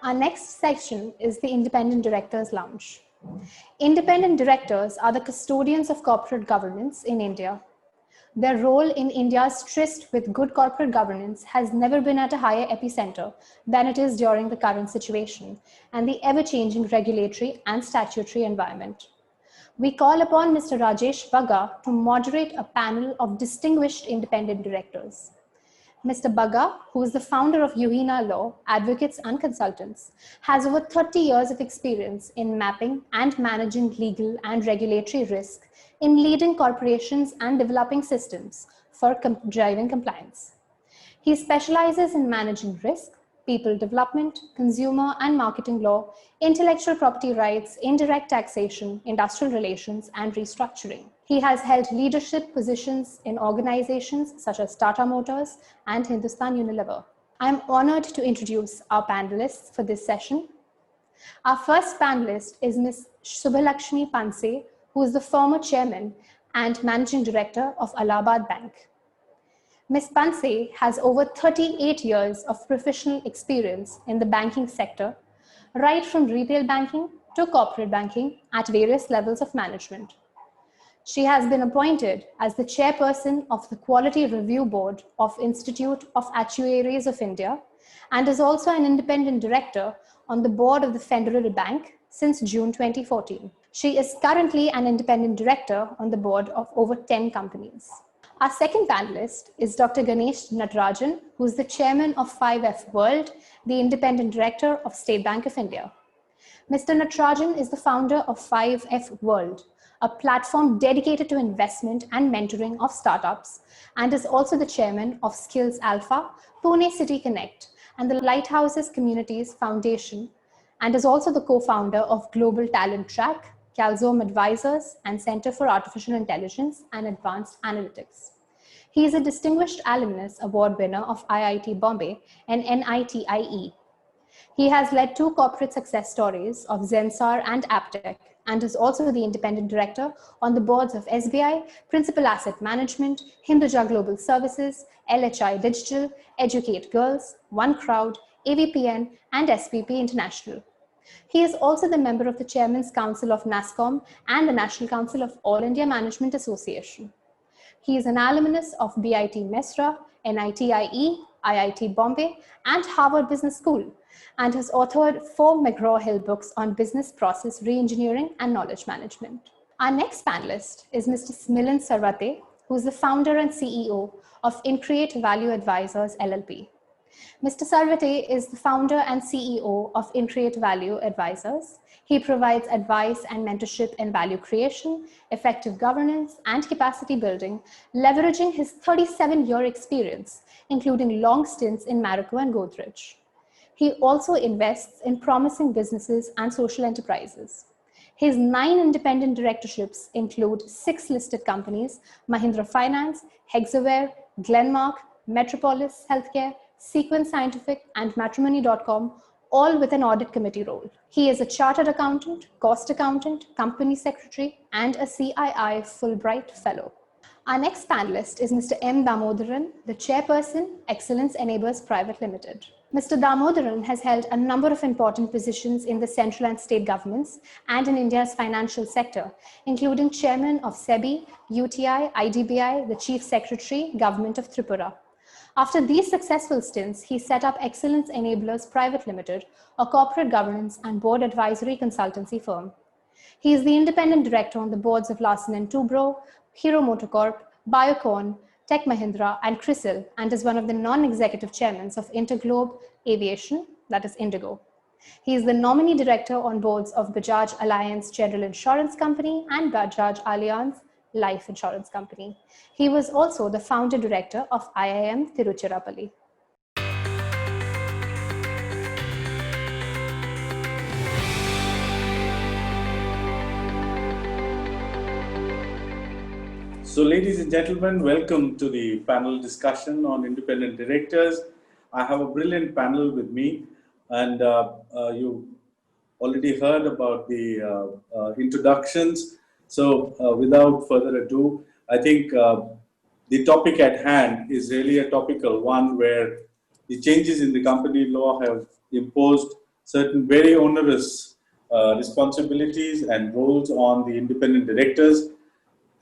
Our next section is the Independent Directors Lounge. Independent directors are the custodians of corporate governance in India. Their role in India's tryst with good corporate governance has never been at a higher epicenter than it is during the current situation and the ever-changing regulatory and statutory environment. We call upon Mr. Rajesh Bagga to moderate a panel of distinguished independent directors. Mr. Bagga, who is the founder of Yuhina Law, Advocates and Consultants, has over 30 years of experience in mapping and managing legal and regulatory risk in leading corporations and developing systems for driving compliance. He specializes in managing risk, people development, consumer and marketing law, intellectual property rights, indirect taxation, industrial relations, and restructuring. He has held leadership positions in organizations such as Tata Motors and Hindustan Unilever. I'm honored to introduce our panelists for this session. Our first panelist is Ms. Subhalakshmi Panse, who is the former chairman and managing director of Allahabad Bank. Ms. Panse has over 38 years of professional experience in the banking sector, right from retail banking to corporate banking at various levels of management. She has been appointed as the chairperson of the Quality Review Board of Institute of Actuaries of India and is also an independent director on the board of the Federal Bank since June 2014. She is currently an independent director on the board of over 10 companies. Our second panelist is Dr. Ganesh Natarajan, who is the chairman of 5F World, the independent director of State Bank of India. Mr. Natarajan is the founder of 5F World, a platform dedicated to investment and mentoring of startups, and is also the chairman of Skills Alpha, Pune City Connect, and the Lighthouses Communities Foundation, and is also the co-founder of Global Talent Track, Calzome Advisors, and Center for Artificial Intelligence and Advanced Analytics. He is a distinguished alumnus award winner of IIT Bombay and NITIE. He has led 2 corporate success stories of Zensar and Aptech, and is also the independent director on the boards of SBI, Principal Asset Management, Hinduja Global Services, LHI Digital, Educate Girls, One Crowd, AVPN, and SPP International. He is also the member of the Chairman's Council of NASSCOM and the National Council of All India Management Association. He is an alumnus of BIT Mesra, NITIE, IIT Bombay, and Harvard Business School, and has authored 4 McGraw-Hill books on business process reengineering and knowledge management. Our next panelist is Mr. Milind Sarvate, who is the founder and CEO of Increate Value Advisors LLP. Mr. Sarvate is the founder and CEO of Increate Value Advisors. He provides advice and mentorship in value creation, effective governance, and capacity building, leveraging his 37-year experience, including long stints in Marico and Godrej. He also invests in promising businesses and social enterprises. His 9 independent directorships include 6 listed companies: Mahindra Finance, Hexaware, Glenmark, Metropolis Healthcare, Sequence Scientific, and Matrimony.com, all with an audit committee role. He is a chartered accountant, cost accountant, company secretary, and a CII Fulbright Fellow. Our next panelist is Mr. M. Damodaran, the chairperson, Excellence Enablers Private Limited. Mr. Damodaran has held a number of important positions in the central and state governments and in India's financial sector, including chairman of SEBI, UTI, IDBI, the chief secretary, Government of Tripura. After these successful stints, he set up Excellence Enablers Private Limited, a corporate governance and board advisory consultancy firm. He is the independent director on the boards of Larsen & Toubro, Hero MotoCorp, Biocon, Tech Mahindra, and CRISIL, and is one of the non-executive chairmen of Interglobe Aviation, that is Indigo. He is the nominee director on boards of Bajaj Alliance General Insurance Company and Bajaj Allianz Life Insurance Company. He was also the founder director of IIM Tiruchirappalli. So ladies and gentlemen, welcome to the panel discussion on independent directors. I have a brilliant panel with me, and you already heard about the introductions. So without further ado, I think the topic at hand is really a topical one where the changes in the company law have imposed certain very onerous responsibilities and roles on the independent directors.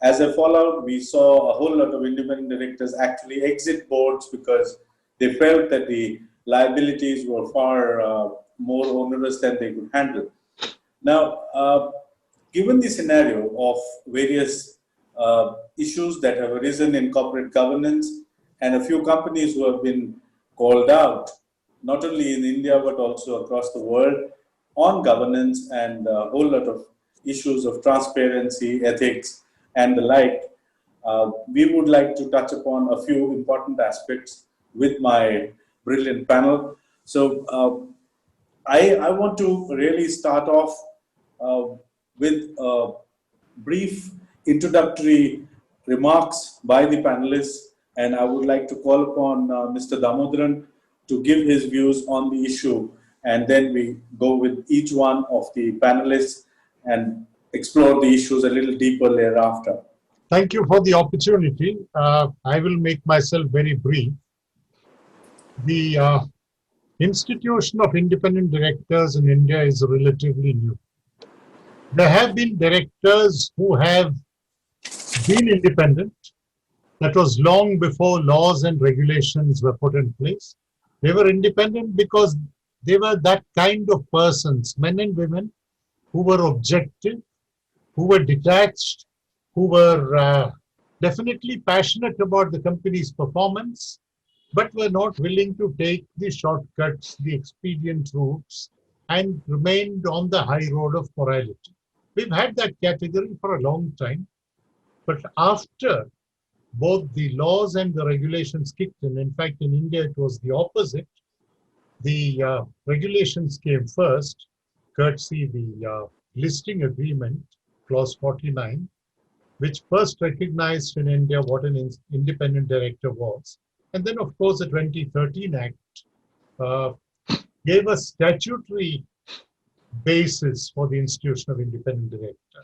As a fallout, we saw a whole lot of independent directors actually exit boards because they felt that the liabilities were far more onerous than they could handle. Now, given the scenario of various issues that have arisen in corporate governance and a few companies who have been called out, not only in India but also across the world, on governance and a whole lot of issues of transparency, ethics, and the like, we would like to touch upon a few important aspects with my brilliant panel. So, I want to really start off uh, with brief introductory remarks by the panelists, and I would like to call upon Mr. Damodaran to give his views on the issue, and then we go with each one of the panelists and explore the issues a little deeper thereafter. Thank you for the opportunity. I will make myself very brief. The institution of independent directors in India is relatively new. There have been directors who have been independent. That was long before laws and regulations were put in place. They were independent because they were that kind of persons, men and women, who were objective, who were detached, who were definitely passionate about the company's performance, but were not willing to take the shortcuts, the expedient routes, and remained on the high road of morality. We've had that category for a long time, but after both the laws and the regulations kicked in fact, in India, it was the opposite. The regulations came first, courtesy the listing agreement, clause 49, which first recognized in India what an independent director was. And then, of course, the 2013 Act gave a statutory basis for the institution of independent director.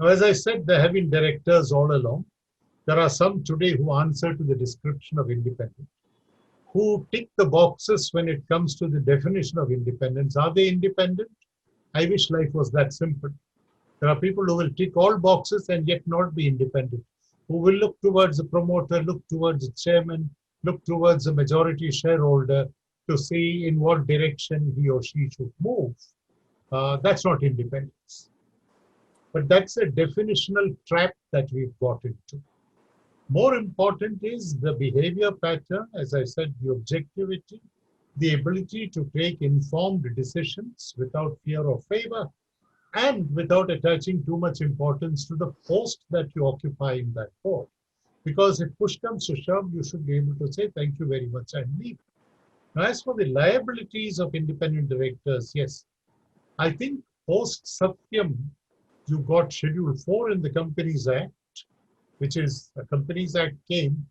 Now, as I said, there have been directors all along. There are some today who answer to the description of independent, who tick the boxes when it comes to the definition of independence. Are they independent? I wish life was that simple. There are people who will tick all boxes and yet not be independent, who will look towards the promoter, look towards the chairman, look towards the majority shareholder to see in what direction he or she should move. That's not independence. But that's a definitional trap that we've got into. More important is the behavior pattern, as I said, the objectivity, the ability to take informed decisions without fear or favor, and without attaching too much importance to the post that you occupy in that board. Because if push comes to shove, you should be able to say, thank you very much, and leave. Now, as for the liabilities of independent directors, yes, I think post Satyam, you got Schedule 4 in the Companies Act, which is a Companies Act came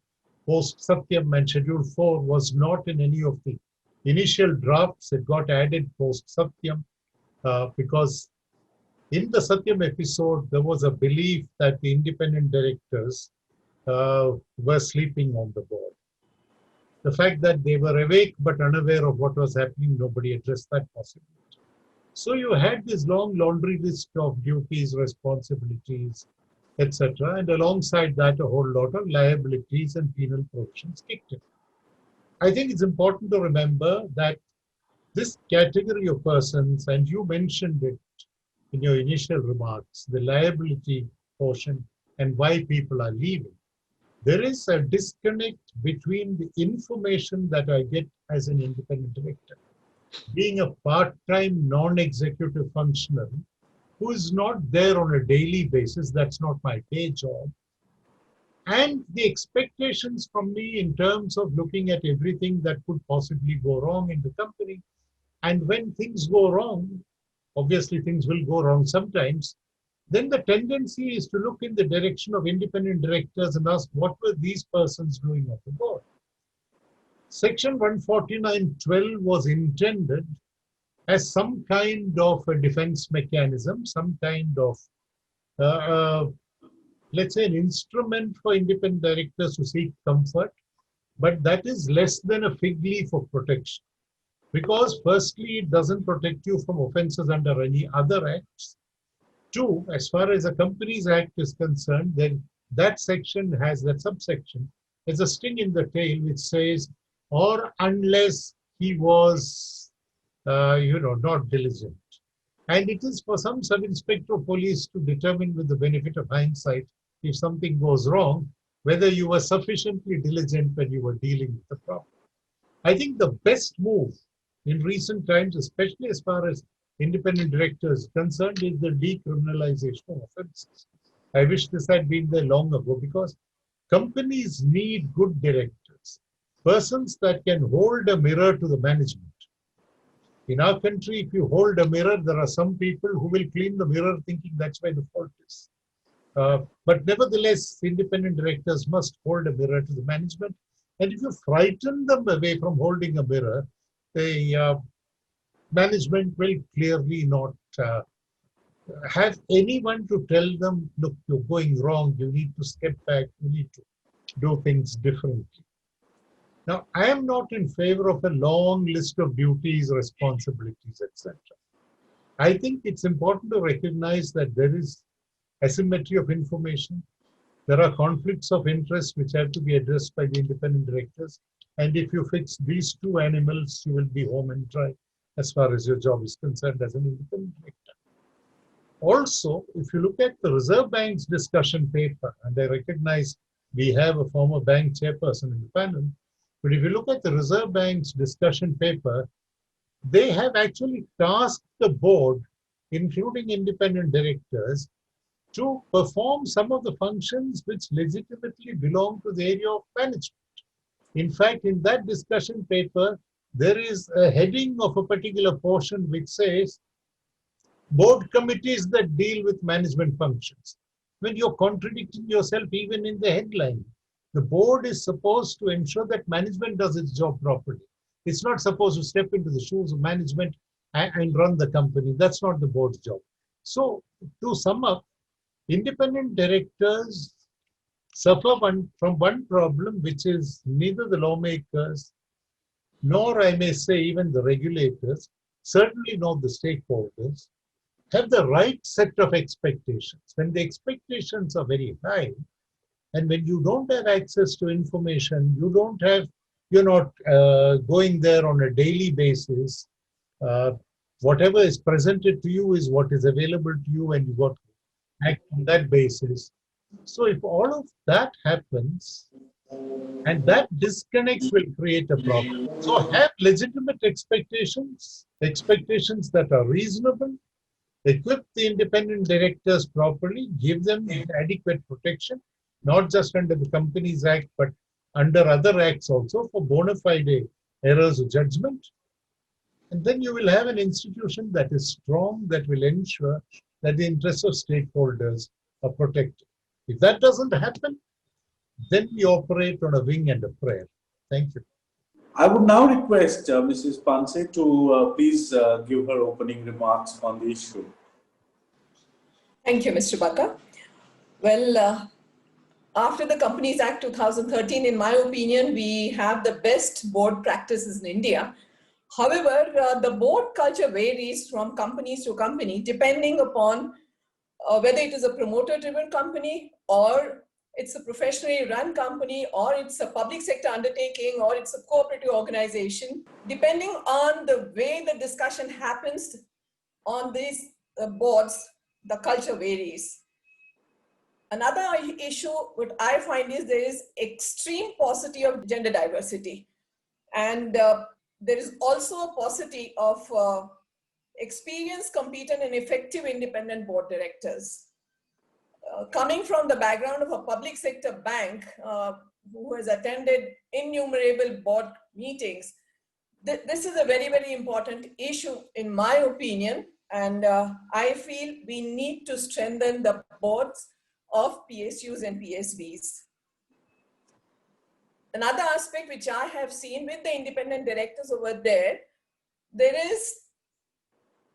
post Satyam, and Schedule 4 was not in any of the initial drafts. It got added post Satyam because in the Satyam episode, there was a belief that the independent directors were sleeping on the board. The fact that they were awake but unaware of what was happening, nobody addressed that possibility. So you had this long laundry list of duties, responsibilities, etc. And alongside that, a whole lot of liabilities and penal provisions kicked in. I think it's important to remember that this category of persons, and you mentioned it in your initial remarks, the liability portion and why people are leaving. There is a disconnect between the information that I get as an independent director, being a part-time non-executive functionary who is not there on a daily basis, that's not my day job, and the expectations from me in terms of looking at everything that could possibly go wrong in the company. And when things go wrong, obviously things will go wrong sometimes, then the tendency is to look in the direction of independent directors and ask what were these persons doing at the board. Section 149(12) was intended as some kind of a defense mechanism, some kind of, let's say, an instrument for independent directors to seek comfort, but that is less than a fig leaf of protection. Because firstly, it doesn't protect you from offenses under any other acts. Two, as far as the Companies Act is concerned, then that section has that subsection. There's a sting in the tail which says, or unless he was, not diligent. And it is for some sub-inspector of police to determine with the benefit of hindsight, if something goes wrong, whether you were sufficiently diligent when you were dealing with the problem. I think the best move in recent times, especially as far as independent directors concerned, is the decriminalization of offenses. I wish this had been there long ago because companies need good directors, persons that can hold a mirror to the management. In our country, if you hold a mirror, there are some people who will clean the mirror thinking that's where the fault is. But nevertheless, independent directors must hold a mirror to the management. And if you frighten them away from holding a mirror, the management will clearly not have anyone to tell them, look, you're going wrong, you need to step back, you need to do things differently. Now, I am not in favor of a long list of duties, responsibilities, etc. I think it's important to recognize that there is asymmetry of information. There are conflicts of interest which have to be addressed by the independent directors. And if you fix these two animals, you will be home and dry as far as your job is concerned as an independent director. Also, if you look at the Reserve Bank's discussion paper, and I recognize we have a former bank chairperson in the panel, but if you look at the Reserve Bank's discussion paper, they have actually tasked the board, including independent directors, to perform some of the functions which legitimately belong to the area of management. In fact, in that discussion paper, there is a heading of a particular portion which says, board committees that deal with management functions. When you're contradicting yourself even in the headline, the board is supposed to ensure that management does its job properly. It's not supposed to step into the shoes of management and run the company. That's not the board's job. So to sum up, independent directors suffer from one problem, which is neither the lawmakers, nor I may say even the regulators, certainly not the stakeholders, have the right set of expectations. When the expectations are very high, and when you don't have access to information, you're not going there on a daily basis. Whatever is presented to you is what is available to you, and you've got to act on that basis. So if all of that happens, and that disconnect will create a problem. So have legitimate expectations that are reasonable, equip the independent directors properly, give them adequate protection, not just under the Companies Act, but under other acts also for bona fide errors of judgment. And then you will have an institution that is strong, that will ensure that the interests of stakeholders are protected. If that doesn't happen, then we operate on a wing and a prayer. Thank you. I would now request Mrs. Panse to please give her opening remarks on the issue. Thank you, Mr. Baka. Well, after the Companies Act 2013, in my opinion, we have the best board practices in India. However, the board culture varies from companies to company, depending upon whether it is a promoter-driven company, or it's a professionally run company, or it's a public sector undertaking, or it's a cooperative organization. Depending on the way the discussion happens on these boards, the culture varies. Another issue what I find is there is extreme paucity of gender diversity. And there is also a paucity of experienced, competent, and effective independent board directors. Coming from the background of a public sector bank who has attended innumerable board meetings, this is a very, very important issue in my opinion. And I feel we need to strengthen the boards of PSUs and PSBs. Another aspect which I have seen with the independent directors over there is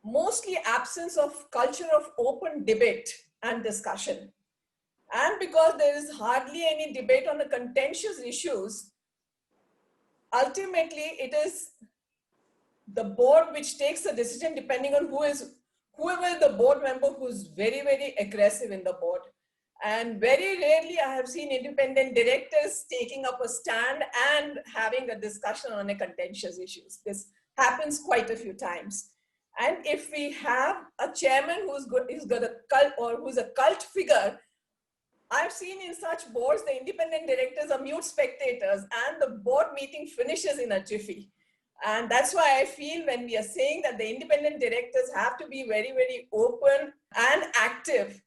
mostly absence of culture of open debate and discussion. And because there is hardly any debate on the contentious issues, ultimately it is the board which takes the decision depending on whoever the board member who's very, very aggressive in the board. And very rarely I have seen independent directors taking up a stand and having a discussion on a contentious issues. This happens quite a few times. And if we have a chairman who's got a cult or who's a cult figure, I've seen in such boards, the independent directors are mute spectators and the board meeting finishes in a jiffy. And that's why I feel when we are saying that the independent directors have to be very, very open and active,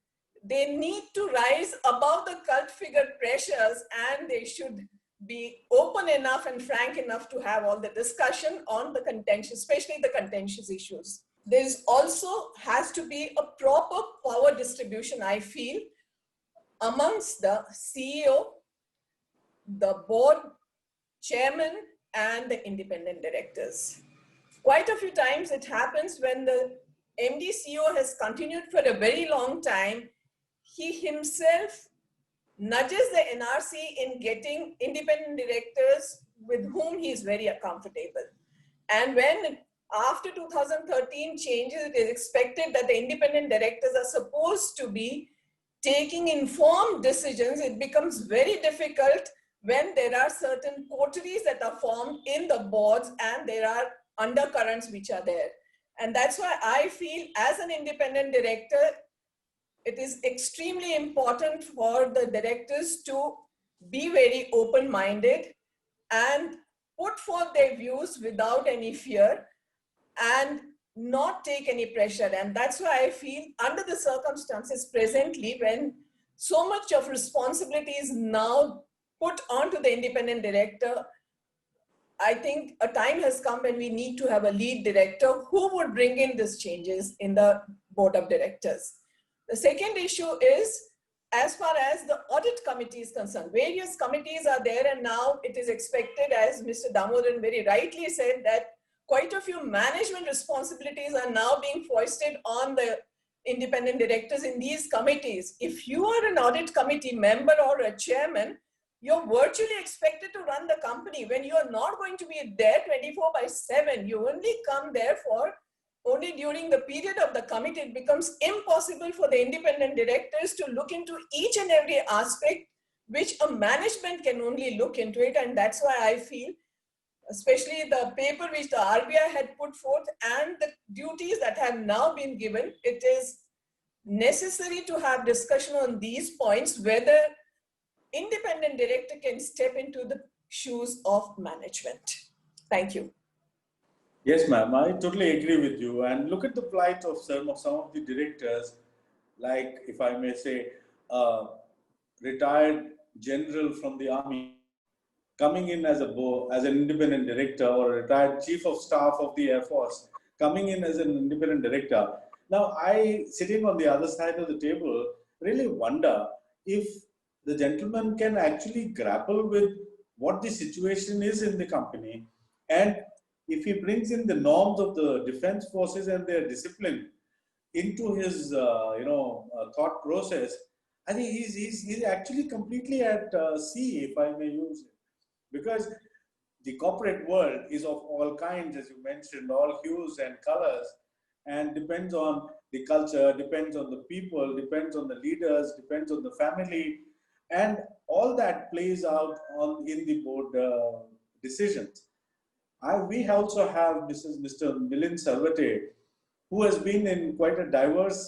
they need to rise above the cult figure pressures and they should be open enough and frank enough to have all the discussion on the contentious, especially the contentious issues. There's also has to be a proper power distribution, I feel, amongst the CEO, the board chairman, and the independent directors. Quite a few times it happens when the MD CEO has continued for a very long time, he himself nudges the NRC in getting independent directors with whom he is very comfortable. And when after 2013 changes, it is expected that the independent directors are supposed to be taking informed decisions. It becomes very difficult when there are certain coteries that are formed in the boards and there are undercurrents which are there. And that's why I feel as an independent director, it is extremely important for the directors to be very open-minded and put forth their views without any fear and not take any pressure. And that's why I feel under the circumstances presently, when so much of responsibility is now put onto the independent director, I think a time has come when we need to have a lead director who would bring in these changes in the board of directors. The second issue is, as far as the audit committee is concerned, various committees are there and now it is expected, as Mr. Damodaran very rightly said, that quite a few management responsibilities are now being foisted on the independent directors in these committees. If you are an audit committee member or a chairman, you're virtually expected to run the company when you are not going to be there 24/7. You only come there for only during the period of the committee. It becomes impossible for the independent directors to look into each and every aspect which a management can only look into it. And that's why I feel, especially the paper which the RBI had put forth and the duties that have now been given, it is necessary to have discussion on these points, whether independent director can step into the shoes of management. Thank you. Yes, ma'am, I totally agree with you. And look at the plight of some of the directors, like, if I may say, retired general from the army coming in as an independent director, or a retired chief of staff of the Air Force coming in as an independent director. Now, I, sitting on the other side of the table, really wonder if the gentleman can actually grapple with what the situation is in the company, and if he brings in the norms of the defense forces and their discipline into his thought process, I think he's actually completely at sea, if I may use it, because the corporate world is of all kinds, as you mentioned, all hues and colors, and depends on the culture, depends on the people, depends on the leaders, depends on the family, and all that plays out in the board decisions. We also have Mr. Milind Sarvate, who has been in quite a diverse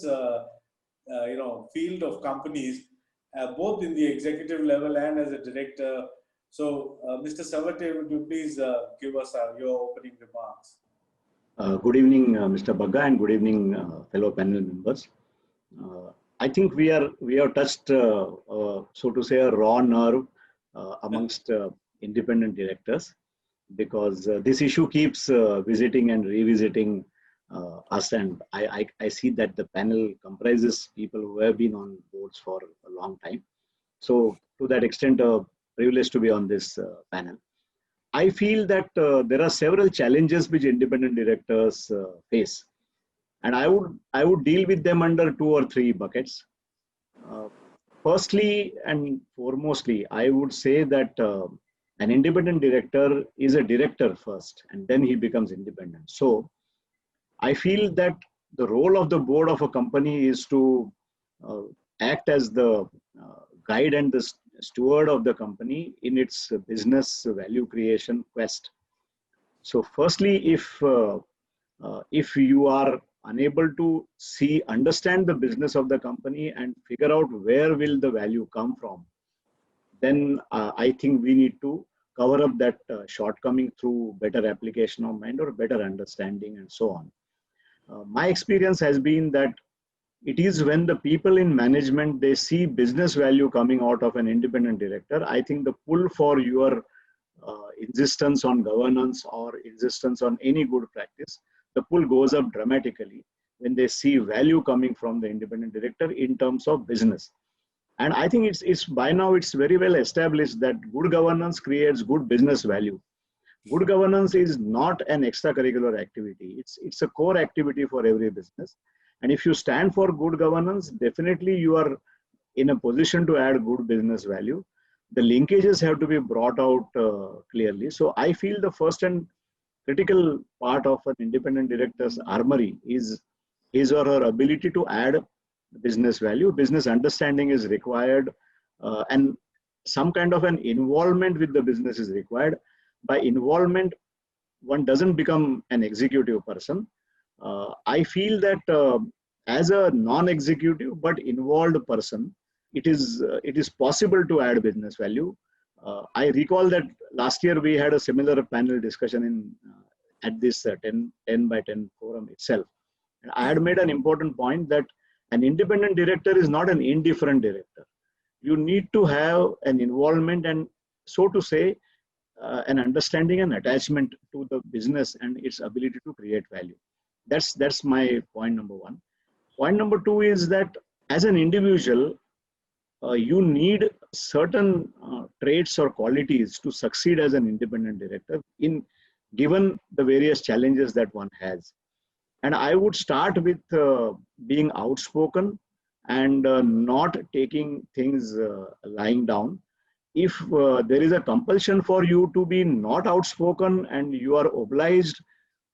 field of companies, both in the executive level and as a director. So, Mr. Sarvate, would you please give us your opening remarks? Good evening, Mr. Bagga, and good evening, fellow panel members. I think we have touched, so to say, a raw nerve amongst independent directors, because this issue keeps visiting and revisiting us, and I see that the panel comprises people who have been on boards for a long time. So to that extent, privileged to be on this panel. I feel that there are several challenges which independent directors face, and I would deal with them under 2 or 3 buckets. Firstly and foremostly, I would say that An independent director is a director first, and then he becomes independent. So I feel that the role of the board of a company is to act as the guide and the steward of the company in its business value creation quest. So firstly, if you are unable to understand the business of the company and figure out where will the value come from, then I think we need to cover up that shortcoming through better application of mind or better understanding and so on. My experience has been that it is when the people in management, they see business value coming out of an independent director, I think the pull for your insistence on governance or insistence on any good practice, the pull goes up dramatically when they see value coming from the independent director in terms of business. And I think it's by now it's very well established that good governance creates good business value. Good governance is not an extracurricular activity. It's a core activity for every business. And if you stand for good governance, definitely you are in a position to add good business value. The linkages have to be brought out clearly. So I feel the first and critical part of an independent director's armory is his or her ability to add business value. Business understanding is required, and some kind of an involvement with the business is required. By involvement, one doesn't become an executive person. I feel that as a non-executive but involved person, it is possible to add business value. I recall that last year we had a similar panel discussion at this 10 by 10 forum itself. And I had made an important point that an independent director is not an indifferent director. You need to have an involvement and, so to say, an understanding and attachment to the business and its ability to create value. That's my point number one. Point number two is that as an individual, you need certain traits or qualities to succeed as an independent director given the various challenges that one has. And I would start with being outspoken and not taking things lying down. If there is a compulsion for you to be not outspoken and you are obliged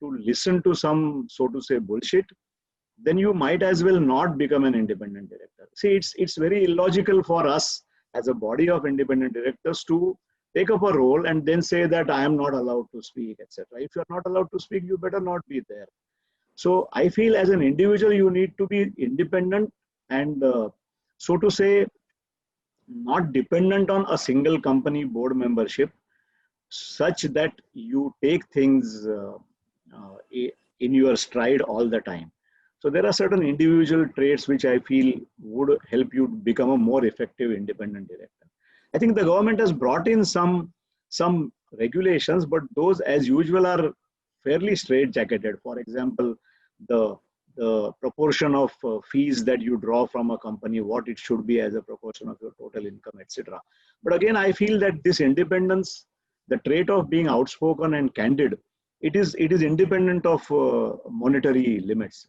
to listen to some, so to say, bullshit, then you might as well not become an independent director. See, it's very illogical for us as a body of independent directors to take up a role and then say that I am not allowed to speak, etc. If you are not allowed to speak, you better not be there. So I feel as an individual, you need to be independent and, so to say, not dependent on a single company board membership, such that you take things in your stride all the time. So there are certain individual traits which I feel would help you become a more effective independent director. I think the government has brought in some regulations, but those as usual are fairly straitjacketed. For example, the proportion of fees that you draw from a company, what it should be as a proportion of your total income, etc. But again, I feel that this independence, the trait of being outspoken and candid, it is independent of monetary limits.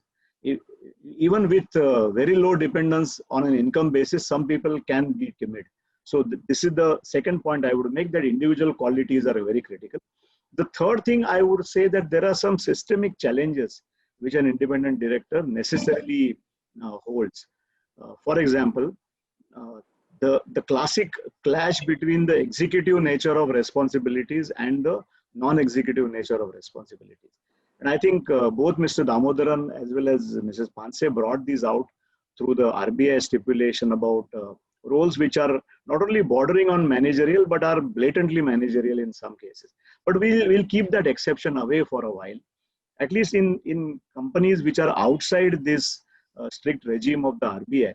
Even with very low dependence on an income basis, some people can be timid. So this is the second point I would make, that individual qualities are very critical. The third thing I would say that there are some systemic challenges which an independent director necessarily holds. For example, the classic clash between the executive nature of responsibilities and the non-executive nature of responsibilities. And I think both Mr. Damodaran as well as Mrs. Panse brought these out through the RBI stipulation about roles which are not only bordering on managerial, but are blatantly managerial in some cases. But we'll keep that exception away for a while. At least in companies which are outside this strict regime of the RBI,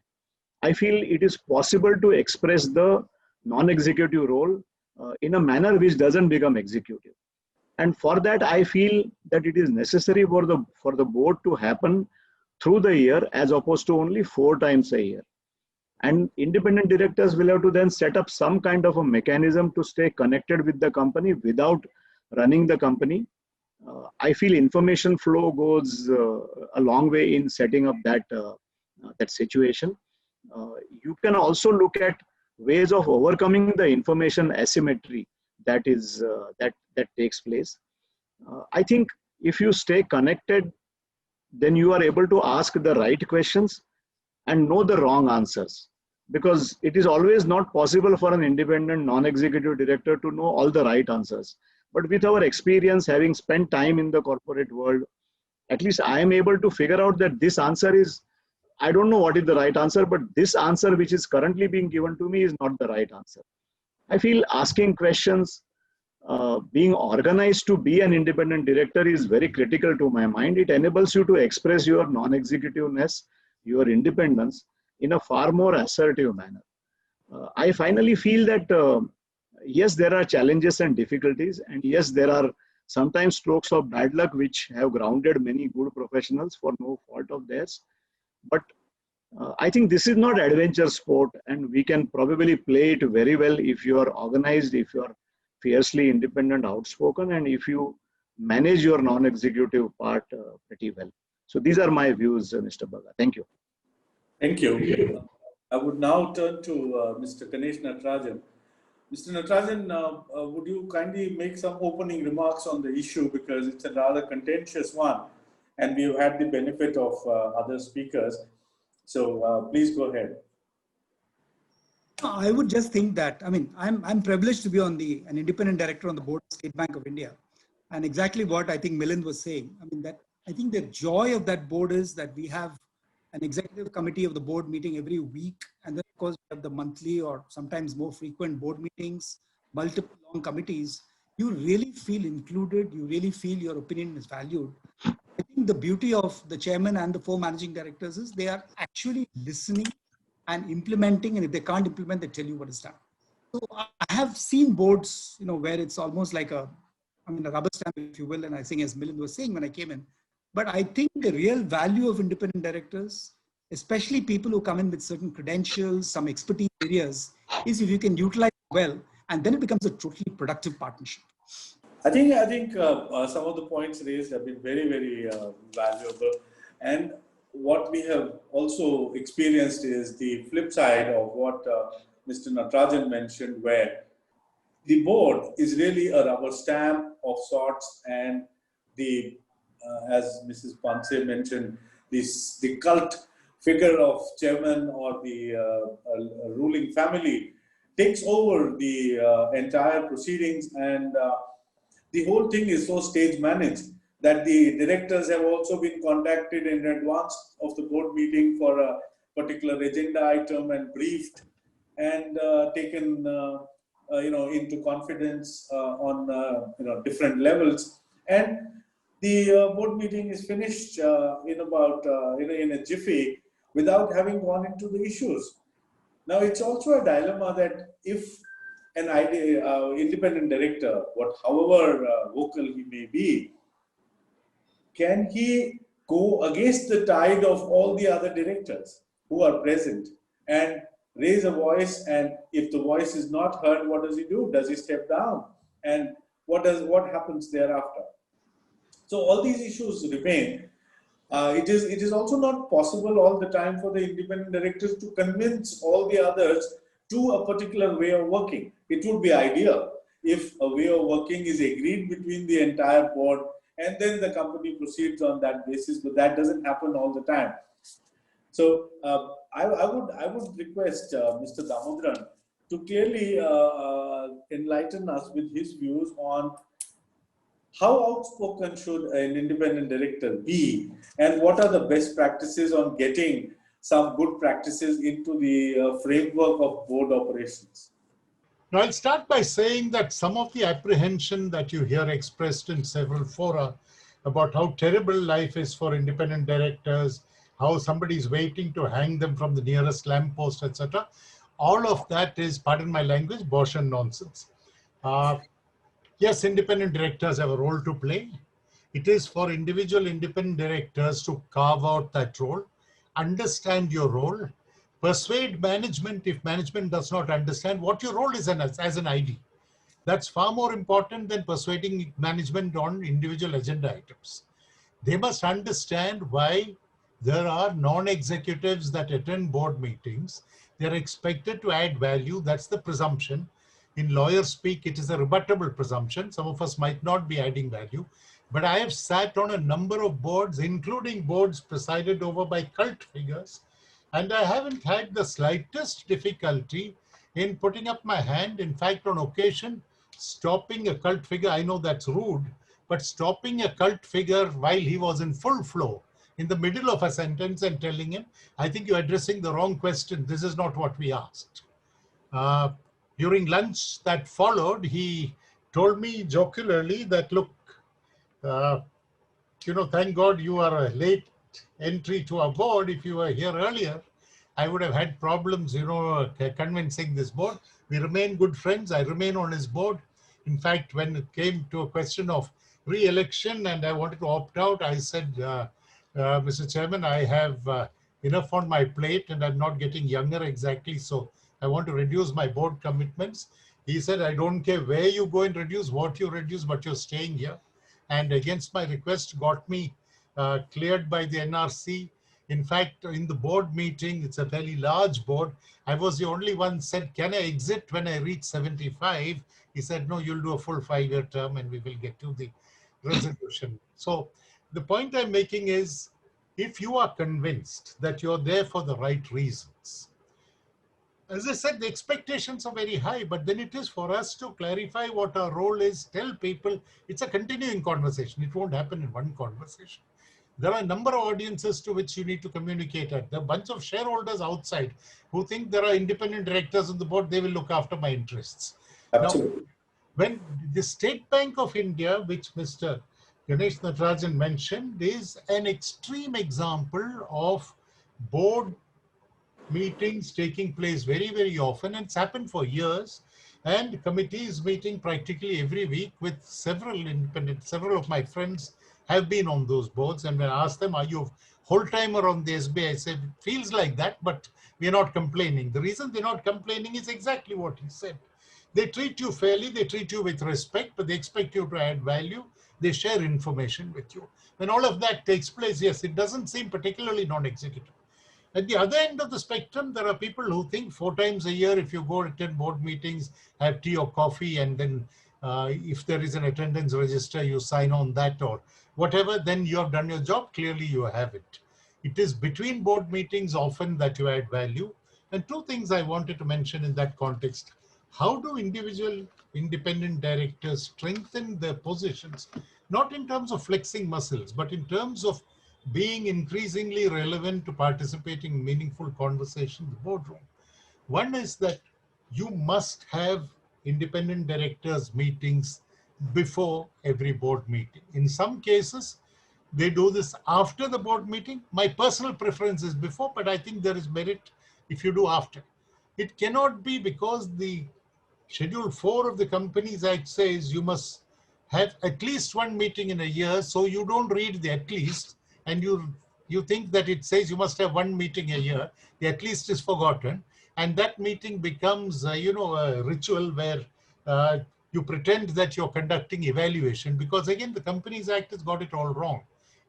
I feel it is possible to express the non-executive role in a manner which doesn't become executive. And for that, I feel that it is necessary for the board to happen through the year as opposed to only 4 times a year. And independent directors will have to then set up some kind of a mechanism to stay connected with the company without running the company. I feel information flow goes a long way in setting up that situation. You can also look at ways of overcoming the information asymmetry that is that takes place. I think if you stay connected, then you are able to ask the right questions and know the wrong answers, because it is always not possible for an independent non-executive director to know all the right answers. But with our experience, having spent time in the corporate world, at least I am able to figure out that this answer is, I don't know what is the right answer, but this answer which is currently being given to me is not the right answer. I feel asking questions, being organized to be an independent director is very critical to my mind. It enables you to express your non-executiveness, your independence in a far more assertive manner. I finally feel that yes, there are challenges and difficulties, and yes, there are sometimes strokes of bad luck which have grounded many good professionals for no fault of theirs. But I think this is not adventure sport, and we can probably play it very well if you are organized, if you are fiercely independent, outspoken, and if you manage your non-executive part pretty well. So these are my views, Mr. Bagga. Thank you. Thank you. I would now turn to Mr. Ganesh Natarajan. Mr. Natarajan, would you kindly make some opening remarks on the issue, because it's a rather contentious one and we've had the benefit of other speakers. So please go ahead. I would just think that, I mean, I'm privileged to be on an independent director on the board of State Bank of India. And exactly what I think Milind was saying, I mean, that I think the joy of that board is that we have an executive committee of the board meeting every week. And then of course we have the monthly or sometimes more frequent board meetings, multiple long committees. You really feel included. You really feel your opinion is valued. I think the beauty of the chairman and the 4 managing directors is they are actually listening and implementing, and if they can't implement, they tell you what is done. So I have seen boards, you know, where it's almost like a rubber stamp, if you will, and I think as Milind was saying when I came in. But I think the real value of independent directors, especially people who come in with certain credentials, some expertise areas, is if you can utilize it well, and then it becomes a totally productive partnership. I think some of the points raised have been very, very valuable. And what we have also experienced is the flip side of what Mr. Natarajan mentioned, where the board is really a rubber stamp of sorts, and the as Mrs. Panse mentioned, the cult figure of chairman or the ruling family takes over the entire proceedings, and the whole thing is so stage managed that the directors have also been contacted in advance of the board meeting for a particular agenda item and briefed and taken into confidence on different levels. And the board meeting is finished in about in a jiffy without having gone into the issues. Now it's also a dilemma that if an independent director, however vocal he may be, can he go against the tide of all the other directors who are present and raise a voice? And if the voice is not heard, what does he do? Does he step down? And what happens thereafter? So all these issues remain. It is also not possible all the time for the independent directors to convince all the others to a particular way of working. It would be ideal if a way of working is agreed between the entire board, and then the company proceeds on that basis, but that doesn't happen all the time. So I would request Mr. Damodaran to clearly enlighten us with his views on how outspoken should an independent director be, and what are the best practices on getting some good practices into the framework of board operations. Now, I'll start by saying that some of the apprehension that you hear expressed in several fora about how terrible life is for independent directors, how somebody's waiting to hang them from the nearest lamppost, etc. All of that is, pardon my language, bosh and nonsense. Yes, independent directors have a role to play. It is for individual independent directors to carve out that role, understand your role, persuade management if management does not understand what your role is as an ID. That's far more important than persuading management on individual agenda items. They must understand why there are non-executives that attend board meetings. They're expected to add value. That's the presumption. In lawyer speak, it is a rebuttable presumption. Some of us might not be adding value, but I have sat on a number of boards, including boards presided over by cult figures, and I haven't had the slightest difficulty in putting up my hand. In fact, on occasion, stopping a cult figure, I know that's rude, but stopping a cult figure while he was in full flow, in the middle of a sentence, and telling him, I think you're addressing the wrong question. This is not what we asked. During lunch that followed, he told me jocularly that, look, thank God you are a late entry to our board. If you were here earlier, I would have had problems, convincing this board. We remain good friends. I remain on his board. In fact, when it came to a question of re-election and I wanted to opt out, I said, Mr. Chairman, I have enough on my plate and I'm not getting younger exactly. So I want to reduce my board commitments. He said, I don't care where you go and reduce, what you reduce, but you're staying here. And against my request, got me cleared by the NRC. In fact, in the board meeting, it's a fairly large board. I was the only one said, can I exit when I reach 75? He said, no, you'll do a full 5-year term and we will get to the resolution. So the point I'm making is, if you are convinced that you're there for the right reasons, as I said, the expectations are very high, but then it is for us to clarify what our role is, tell people it's a continuing conversation. It won't happen in one conversation. There are a number of audiences to which you need to communicate at. There are a bunch of shareholders outside who think there are independent directors on the board, they will look after my interests. Absolutely. Now, when the State Bank of India, which Mr. Ganesh Natarajan mentioned, is an extreme example of board meetings taking place very, very often, and it's happened for years, and committees meeting practically every week with several of my friends have been on those boards. And when I ask them, are you whole-timer on the SBI? I said, it feels like that, but we're not complaining. The reason they're not complaining is exactly what he said. They treat you fairly, they treat you with respect, but they expect you to add value. They share information with you. When all of that takes place, yes, it doesn't seem particularly non-executive. At the other end of the spectrum, there are people who think 4 times a year, if you go attend board meetings, have tea or coffee, and then if there is an attendance register, you sign on that or whatever, then you have done your job. Clearly, you have it. It is between board meetings often that you add value. And 2 things I wanted to mention in that context. How do individual independent directors strengthen their positions, not in terms of flexing muscles, but in terms of being increasingly relevant to participating in meaningful conversation in the boardroom? One is that you must have independent directors meetings before every board meeting. In some cases, they do this after the board meeting. My personal preference is before, but I think there is merit if you do after. It cannot be because the Schedule 4 of the Companies Act says you must have at least 1 meeting in a year, so you don't read the at least, and you think that it says you must have 1 meeting a year. The at least is forgotten, and that meeting becomes a ritual where you pretend that you're conducting evaluation, because again the Companies Act has got it all wrong.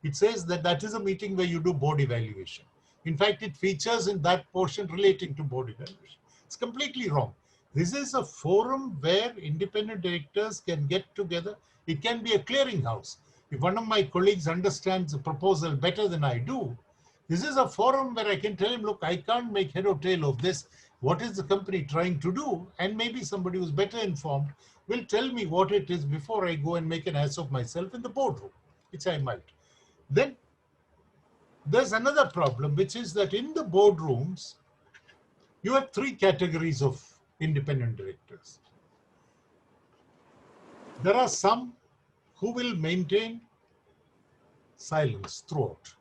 It says that that is a meeting where you do board evaluation. In fact, it features in that portion relating to board evaluation. It's completely wrong. This is a forum where independent directors can get together. It can be a clearinghouse. If one of my colleagues understands the proposal better than I do, this is a forum where I can tell him, look, I can't make head or tail of this. What is the company trying to do? And maybe somebody who's better informed will tell me what it is before I go and make an ass of myself in the boardroom, which I might. Then there's another problem, which is that in the boardrooms, you have 3 categories of independent directors. There are some who will maintain silence throughout.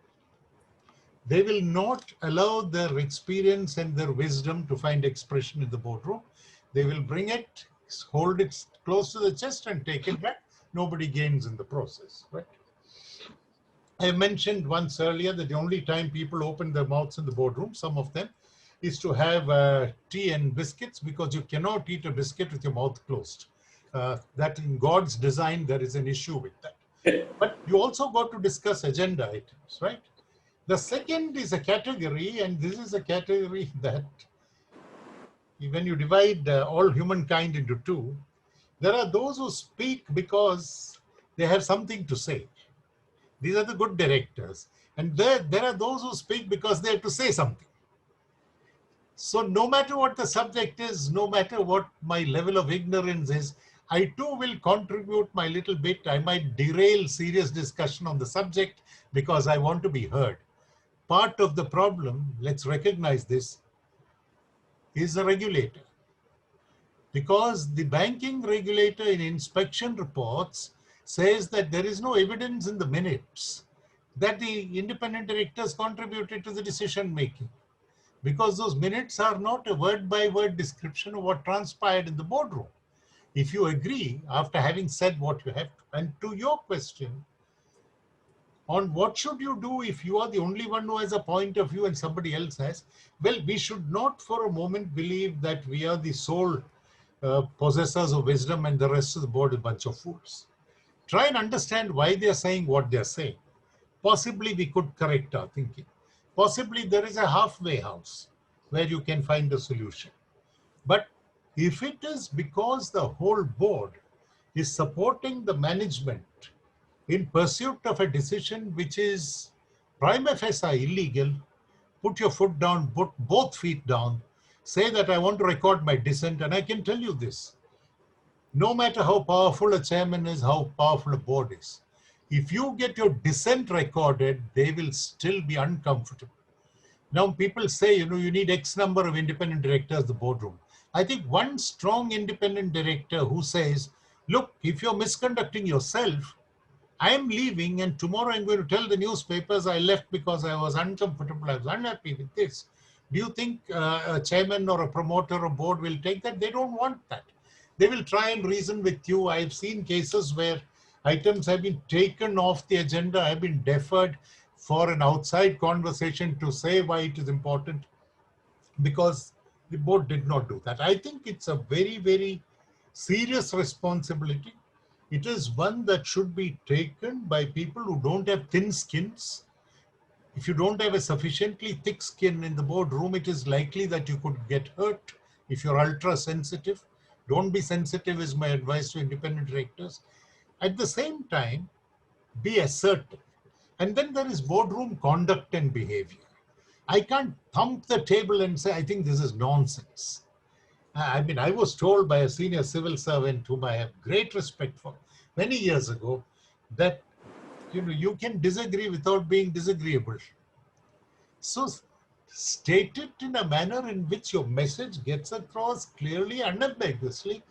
They will not allow their experience and their wisdom to find expression in the boardroom. They will bring it, hold it close to the chest and take it back. Nobody gains in the process, right? I mentioned once earlier that the only time people open their mouths in the boardroom, some of them, is to have tea and biscuits, because you cannot eat a biscuit with your mouth closed. That in God's design, there is an issue with that. But you also got to discuss agenda items, right? The second is a category, and this is a category that when you divide all humankind into two, there are those who speak because they have something to say. These are the good directors. And there are those who speak because they have to say something. So no matter what the subject is, no matter what my level of ignorance is, I too will contribute my little bit. I might derail serious discussion on the subject because I want to be heard. Part of the problem, let's recognize this, is the regulator. Because the banking regulator in inspection reports says that there is no evidence in the minutes that the independent directors contributed to the decision making, because those minutes are not a word-by-word description of what transpired in the boardroom. If you agree, after having said what you have, and to your question on what should you do if you are the only one who has a point of view and somebody else has, well, we should not for a moment believe that we are the sole possessors of wisdom and the rest of the board is a bunch of fools. Try and understand why they are saying what they are saying. Possibly we could correct our thinking. Possibly there is a halfway house where you can find a solution. But if it is because the whole board is supporting the management in pursuit of a decision which is prima facie illegal, put your foot down, put both feet down, say that I want to record my dissent, and I can tell you this, no matter how powerful a chairman is, how powerful a board is, if you get your dissent recorded, they will still be uncomfortable. Now people say, you need X number of independent directors in the boardroom. I think one strong independent director who says, look, if you're misconducting yourself, I am leaving and tomorrow I'm going to tell the newspapers I left because I was uncomfortable, I was unhappy with this. Do you think a chairman or a promoter or board will take that? They don't want that. They will try and reason with you. I've seen cases where items have been taken off the agenda, have been deferred for an outside conversation to say why it is important, because the board did not do that. I think it's a very, very serious responsibility. It is one that should be taken by people who don't have thin skins. If you don't have a sufficiently thick skin in the boardroom, it is likely that you could get hurt if you're ultra sensitive. Don't be sensitive is my advice to independent directors. At the same time, be assertive. And then there is boardroom conduct and behavior. I can't thump the table and say, I think this is nonsense. I mean, I was told by a senior civil servant whom I have great respect for many years ago that, you can disagree without being disagreeable. So state it in a manner in which your message gets across clearly, unambiguously,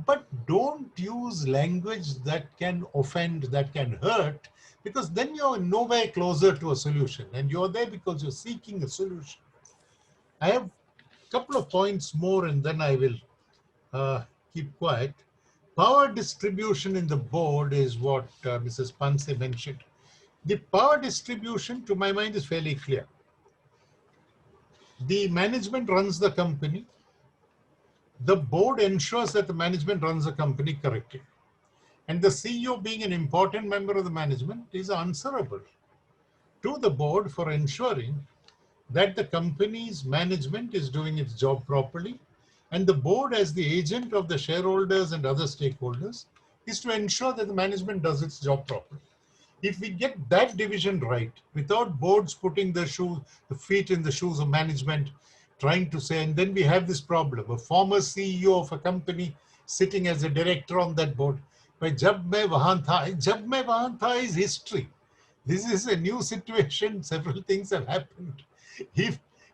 but don't use language that can offend, that can hurt, because then you're nowhere closer to a solution, and you're there because you're seeking a solution. I have a couple of points more and then I will keep quiet. Power distribution in the board is what Mrs. Panse mentioned. The power distribution, to my mind, is fairly clear. The management runs the company. The board ensures that the management runs the company correctly. And the CEO, being an important member of the management, is answerable to the board for ensuring that the company's management is doing its job properly. And the board, as the agent of the shareholders and other stakeholders, is to ensure that the management does its job properly. If we get that division right, without boards putting the feet in the shoes of management, trying to say, and then we have this problem, a former CEO of a company sitting as a director on that board. But jab main wahan tha is history. This is a new situation. Several things have happened.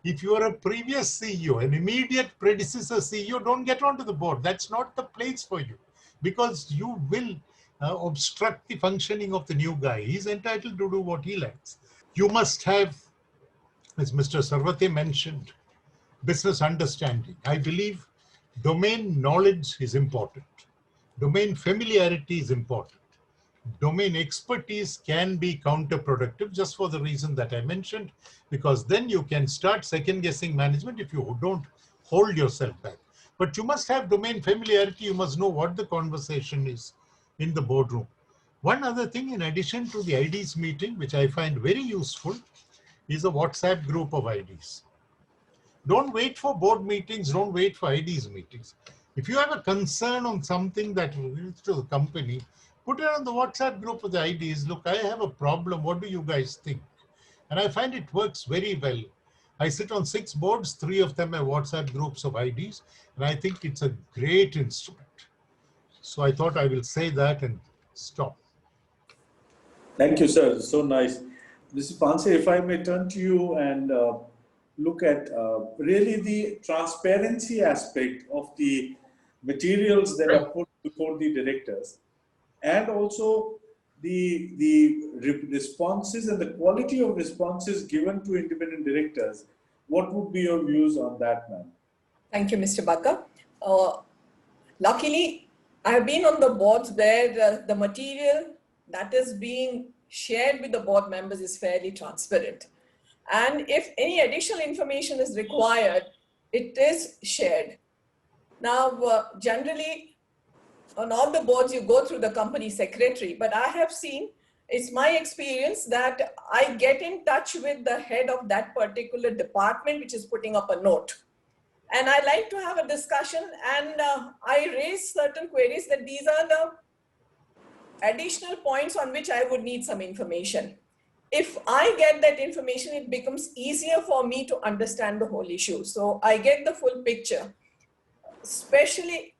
If you are a previous CEO, an immediate predecessor CEO, don't get onto the board. That's not the place for you, because you will obstruct the functioning of the new guy. He's entitled to do what he likes. You must have, as Mr. Sarvate mentioned, business understanding. I believe domain knowledge is important. Domain familiarity is important. Domain expertise can be counterproductive just for the reason that I mentioned, because then you can start second guessing management if you don't hold yourself back. But you must have domain familiarity. You must know what the conversation is in the boardroom. One other thing, in addition to the IDs meeting, which I find very useful, is a WhatsApp group of IDs. Don't wait for board meetings, don't wait for IDs meetings. If you have a concern on something that relates to the company, put it on the WhatsApp group of the IDs. Look, I have a problem. What do you guys think? And I find it works very well. I sit on 6 boards, 3 of them are WhatsApp groups of IDs, and I think it's a great instrument. So I thought I will say that and stop. Thank you, sir. So nice. Mr. Panse, if I may turn to you and look at really the transparency aspect of the materials that are put before the directors, and also the responses and the quality of responses given to independent directors. What would be your views on that, ma'am? Thank you, Mr. Baka. Luckily, I have been on the boards where the material that is being shared with the board members is fairly transparent. And if any additional information is required, it is shared. Now, generally, on all the boards, you go through the company secretary, but I have seen, it's my experience that I get in touch with the head of that particular department, which is putting up a note. And I like to have a discussion, and I raise certain queries that these are the additional points on which I would need some information. If I get that information, it becomes easier for me to understand the whole issue. So I get the full picture, especially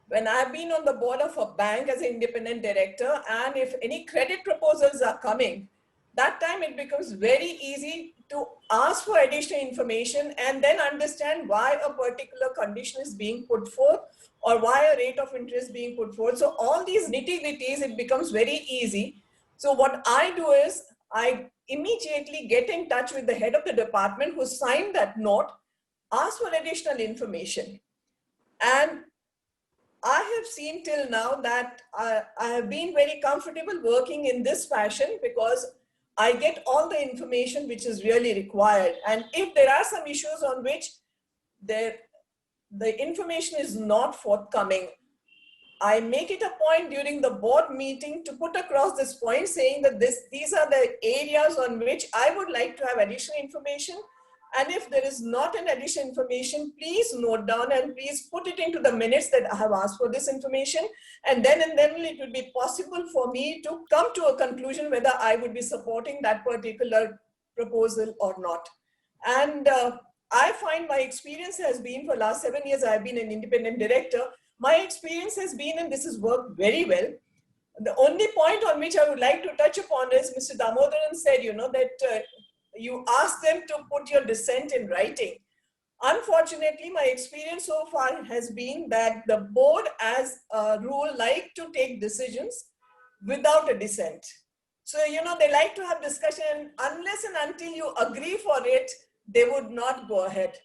when I've been on the board of a bank as an independent director, and if any credit proposals are coming, that time it becomes very easy to ask for additional information and then understand why a particular condition is being put forth or why a rate of interest being put forth. So all these nitty-gritties, it becomes very easy. So what I do is I immediately get in touch with the head of the department who signed that note, ask for additional information. And I have seen till now that I have been very comfortable working in this fashion because I get all the information which is really required. And if there are some issues on which the information is not forthcoming, I make it a point during the board meeting to put across this point saying that these are the areas on which I would like to have additional information. And if there is not an additional information, please note down and please put it into the minutes that I have asked for this information. And then it will be possible for me to come to a conclusion whether I would be supporting that particular proposal or not. And I find my experience has been for the last 7 years, I've been an independent director. My experience has been, and this has worked very well. The only point on which I would like to touch upon is Mr. Damodaran said, that you ask them to put your dissent in writing. Unfortunately, my experience so far has been that the board as a rule like to take decisions without a dissent. So, they like to have discussion unless and until you agree for it, they would not go ahead.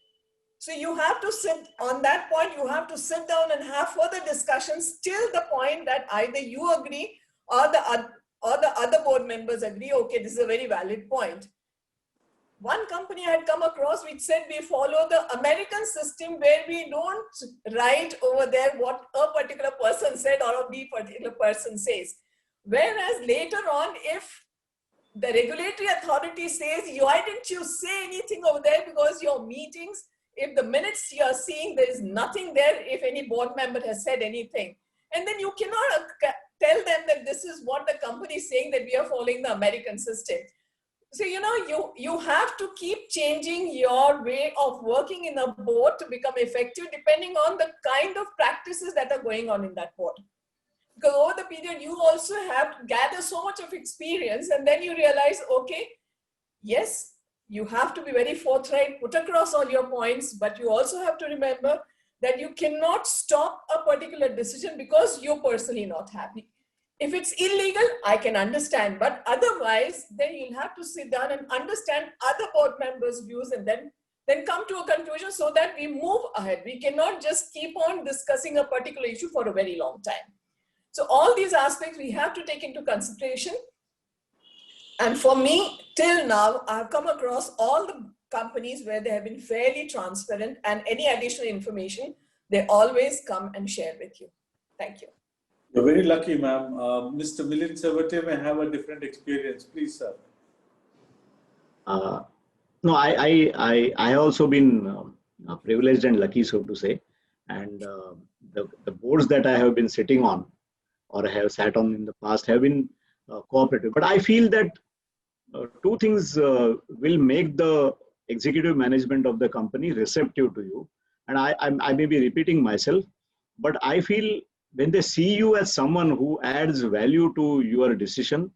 So you have to sit on that point, you have to sit down and have further discussions till the point that either you agree or the other board members agree, okay, this is a very valid point. One company I had come across which said we follow the American system where we don't write over there what a particular person said or a particular person says. Whereas later on, if the regulatory authority says, why didn't you say anything over there because your meetings, if the minutes you are seeing, there is nothing there if any board member has said anything. And then you cannot tell them that this is what the company is saying, that we are following the American system. So, you have to keep changing your way of working in a board to become effective depending on the kind of practices that are going on in that board. Because over the period, you also have to gather so much of experience and then you realize, okay, yes, you have to be very forthright, put across all your points, but you also have to remember that you cannot stop a particular decision because you're personally not happy. If it's illegal, I can understand, but otherwise, then you'll have to sit down and understand other board members' views and then come to a conclusion so that we move ahead. We cannot just keep on discussing a particular issue for a very long time. So all these aspects we have to take into consideration. And for me, till now, I've come across all the companies where they have been fairly transparent and any additional information, they always come and share with you. Thank you. You're very lucky, ma'am. Mr. Milind Savate may have a different experience. Please, sir. No, I also been privileged and lucky, so to say. And the boards that I have been sitting on or have sat on in the past have been cooperative. But I feel that two things will make the executive management of the company receptive to you. And I may be repeating myself, but I feel when they see you as someone who adds value to your decision,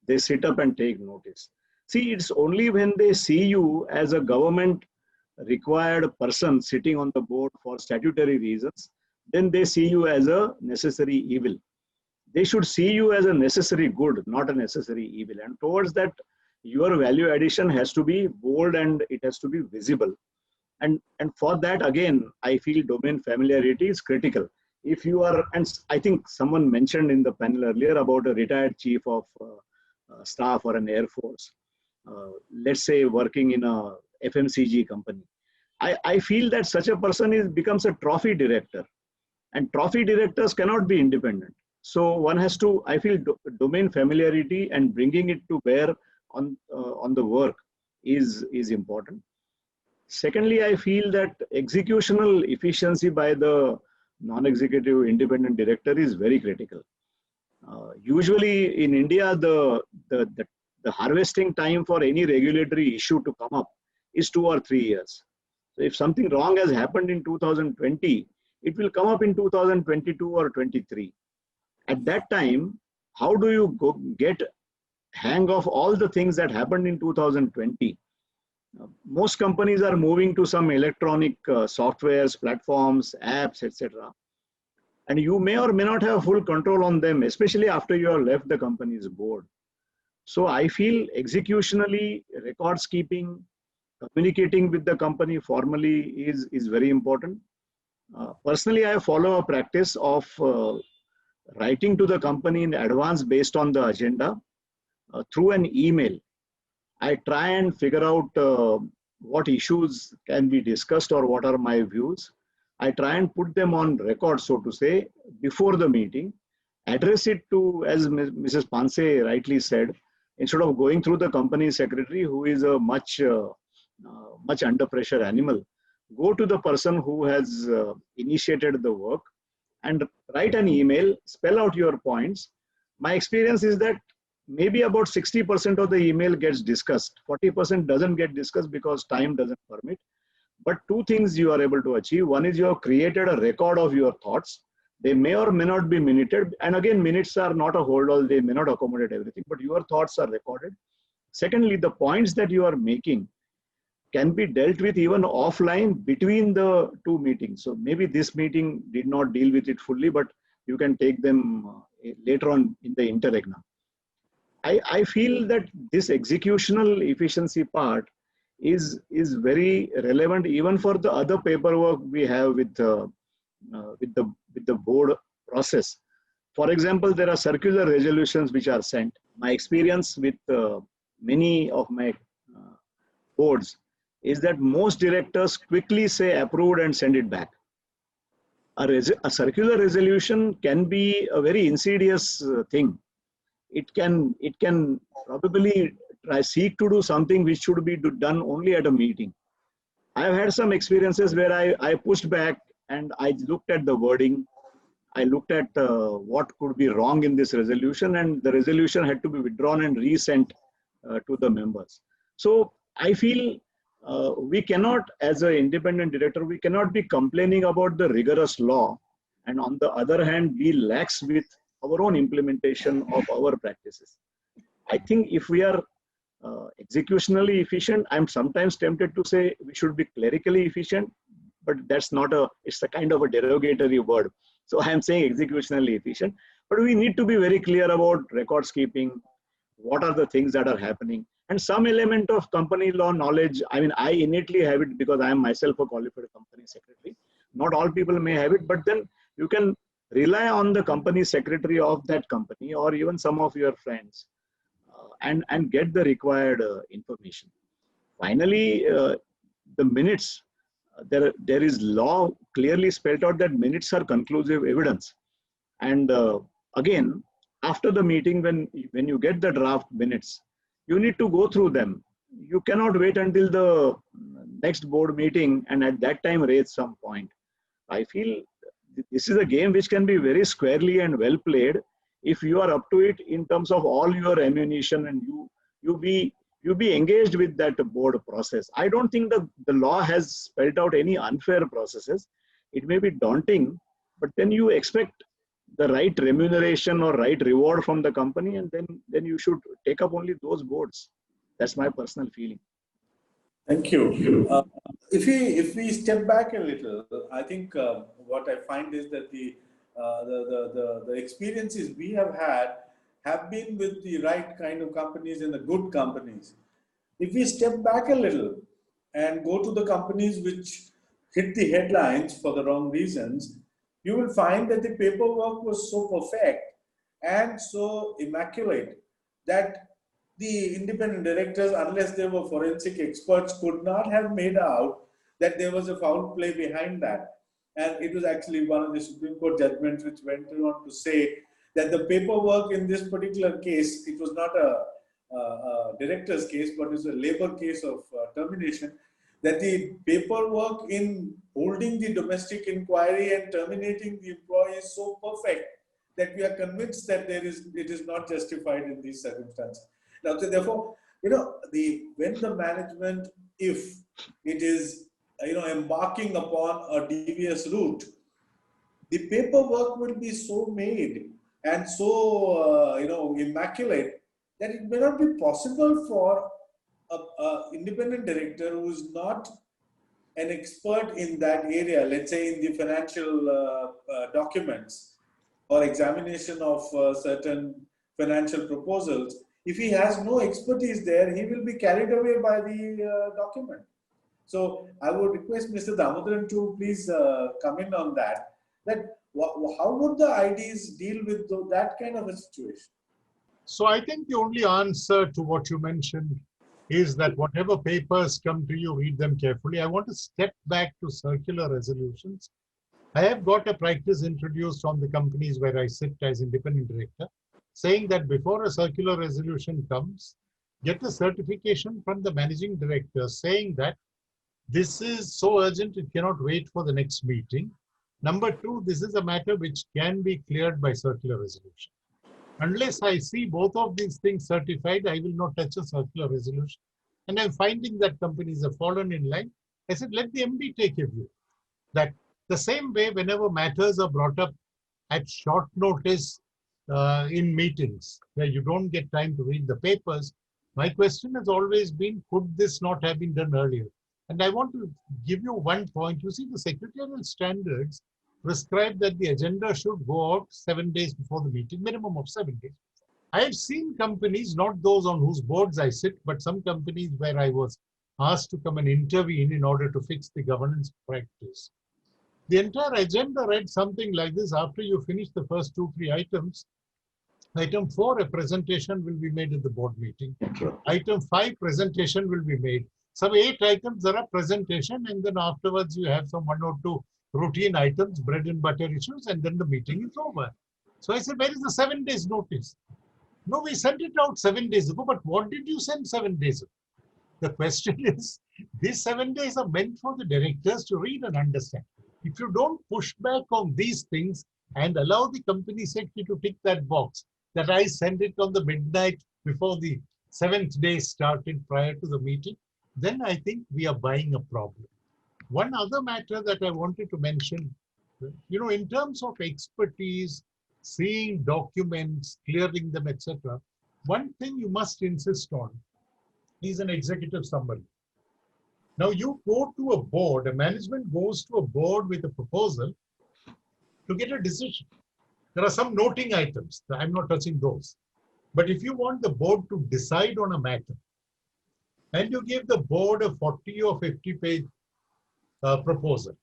they sit up and take notice. See, it's only when they see you as a government required person sitting on the board for statutory reasons, then they see you as a necessary evil. They should see you as a necessary good, not a necessary evil. And towards that, your value addition has to be bold and it has to be visible. And for that, again, I feel domain familiarity is critical. If you are, and I think someone mentioned in the panel earlier about a retired chief of staff or an Air Force, let's say working in a FMCG company. I feel that such a person becomes a trophy director, and trophy directors cannot be independent. So one has to, I feel, domain familiarity and bringing it to bear on the work is important. Secondly, I feel that executional efficiency by the non-executive independent director is very critical. Usually in India, the harvesting time for any regulatory issue to come up is 2 or 3 years. So if something wrong has happened in 2020, it will come up in 2022 or 23. At that time, how do you get hang of all the things that happened in 2020? Most companies are moving to some electronic softwares, platforms, apps, etc. And you may or may not have full control on them, especially after you have left the company's board. So I feel executionally, records keeping, communicating with the company formally is very important. Personally, I follow a practice of writing to the company in advance based on the agenda through an email. I try and figure out what issues can be discussed or what are my views. I try and put them on record, so to say, before the meeting, address it to, as Mrs. Panse rightly said, instead of going through the company secretary, who is a much under pressure animal, go to the person who has initiated the work and write an email, spell out your points. My experience is that maybe about 60% of the email gets discussed. 40% doesn't get discussed because time doesn't permit. But two things you are able to achieve. One is you have created a record of your thoughts. They may or may not be minuted. And again, minutes are not a hold all. They may not accommodate everything, but your thoughts are recorded. Secondly, the points that you are making can be dealt with even offline between the two meetings. So maybe this meeting did not deal with it fully, but you can take them later on in the interregnum. I feel that this executional efficiency part is very relevant even for the other paperwork we have with the board process. For example, there are circular resolutions which are sent. My experience with many of my boards is that most directors quickly say approved and send it back. A circular resolution can be a very insidious thing. It can probably seek to do something which should be done only at a meeting. I have had some experiences where I pushed back and I looked at the wording. I looked at what could be wrong in this resolution, and the resolution had to be withdrawn and resent to the members. So I feel we cannot, as an independent director, we cannot be complaining about the rigorous law and on the other hand be lax with our own implementation of our practices. I think if we are executionally efficient, I'm sometimes tempted to say we should be clerically efficient, but that's not it's a kind of a derogatory word. So I'm saying executionally efficient, but we need to be very clear about records keeping, what are the things that are happening, and some element of company law knowledge. I mean, I innately have it because I am myself a qualified company secretary. Not all people may have it, but then you can rely on the company secretary of that company or even some of your friends and get the required information. Finally, the minutes, there is law clearly spelled out that minutes are conclusive evidence. And again, after the meeting, when you get the draft minutes, you need to go through them. you cannot wait until the next board meeting and at that time raise some point. I feel this is a game which can be very squarely and well played if you are up to it in terms of all your ammunition and you be engaged with that board process. I don't think the law has spelled out any unfair processes. It may be daunting, but then you expect the right remuneration or right reward from the company, and then you should take up only those boards. That's my personal feeling. Thank you. If we step back a little, I think what I find is that the experiences we have been with the right kind of companies and the good companies. If we step back a little and go to the companies which hit the headlines for the wrong reasons, you will find that the paperwork was so perfect and so immaculate that the independent directors, unless they were forensic experts, could not have made out that there was a foul play behind that. And it was actually one of the Supreme Court judgments which went on to say that the paperwork in this particular case, it was not a director's case, but it was a labor case of termination, that the paperwork in holding the domestic inquiry and terminating the employee is so perfect that we are convinced that it is not justified in these circumstances. Now, so therefore, when the management, if it is, embarking upon a devious route, the paperwork will be so made and so, immaculate that it may not be possible for an independent director who is not an expert in that area, let's say in the financial documents or examination of certain financial proposals. If he has no expertise there, he will be carried away by the document. So I would request Mr. Damodaran to please come in on that. How would the IDs deal with that kind of a situation? So I think the only answer to what you mentioned is that whatever papers come to you, read them carefully. I want to step back to circular resolutions. I have got a practice introduced on the companies where I sit as independent director, saying that before a circular resolution comes, get a certification from the managing director saying that this is so urgent, it cannot wait for the next meeting. Number two, this is a matter which can be cleared by circular resolution. Unless I see both of these things certified, I will not touch a circular resolution. And I'm finding that companies have fallen in line. I said, let the MD take a view. That the same way, whenever matters are brought up at short notice in meetings, where you don't get time to read the papers, my question has always been, could this not have been done earlier? And I want to give you one point. You see, the secretarial standards prescribe that the agenda should go out 7 days before the meeting, minimum of 7 days. I have seen companies, not those on whose boards I sit, but some companies where I was asked to come and intervene in order to fix the governance practice. The entire agenda read something like this: after you finish the first 2-3 items, item 4, a presentation will be made at the board meeting. Item 5, presentation will be made. Some 8 items, there are presentation, and then afterwards you have some 1 or 2 routine items, bread and butter issues, and then the meeting is over. So I said, where is the 7 days notice? No, we sent it out 7 days ago, but what did you send 7 days ago? The question is, these 7 days are meant for the directors to read and understand. If you don't push back on these things and allow the company secretary to tick that box, that I send it on the midnight before the 7th day started prior to the meeting, then I think we are buying a problem. One other matter that I wanted to mention, in terms of expertise, seeing documents, clearing them, etc., one thing you must insist on is an executive summary. Now you go to a board, a management goes to a board with a proposal to get a decision. There are some noting items, I'm not touching those. But if you want the board to decide on a matter, and you give the board a 40 or 50-page proposal,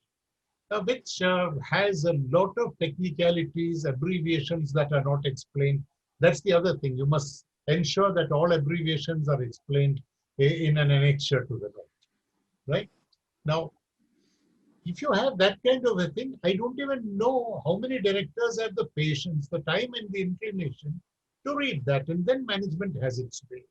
which has a lot of technicalities, abbreviations that are not explained. That's the other thing. You must ensure that all abbreviations are explained in an annexure to the document. Right? Now, if you have that kind of a thing, I don't even know how many directors have the patience, the time and the inclination to read that, and then management has its way.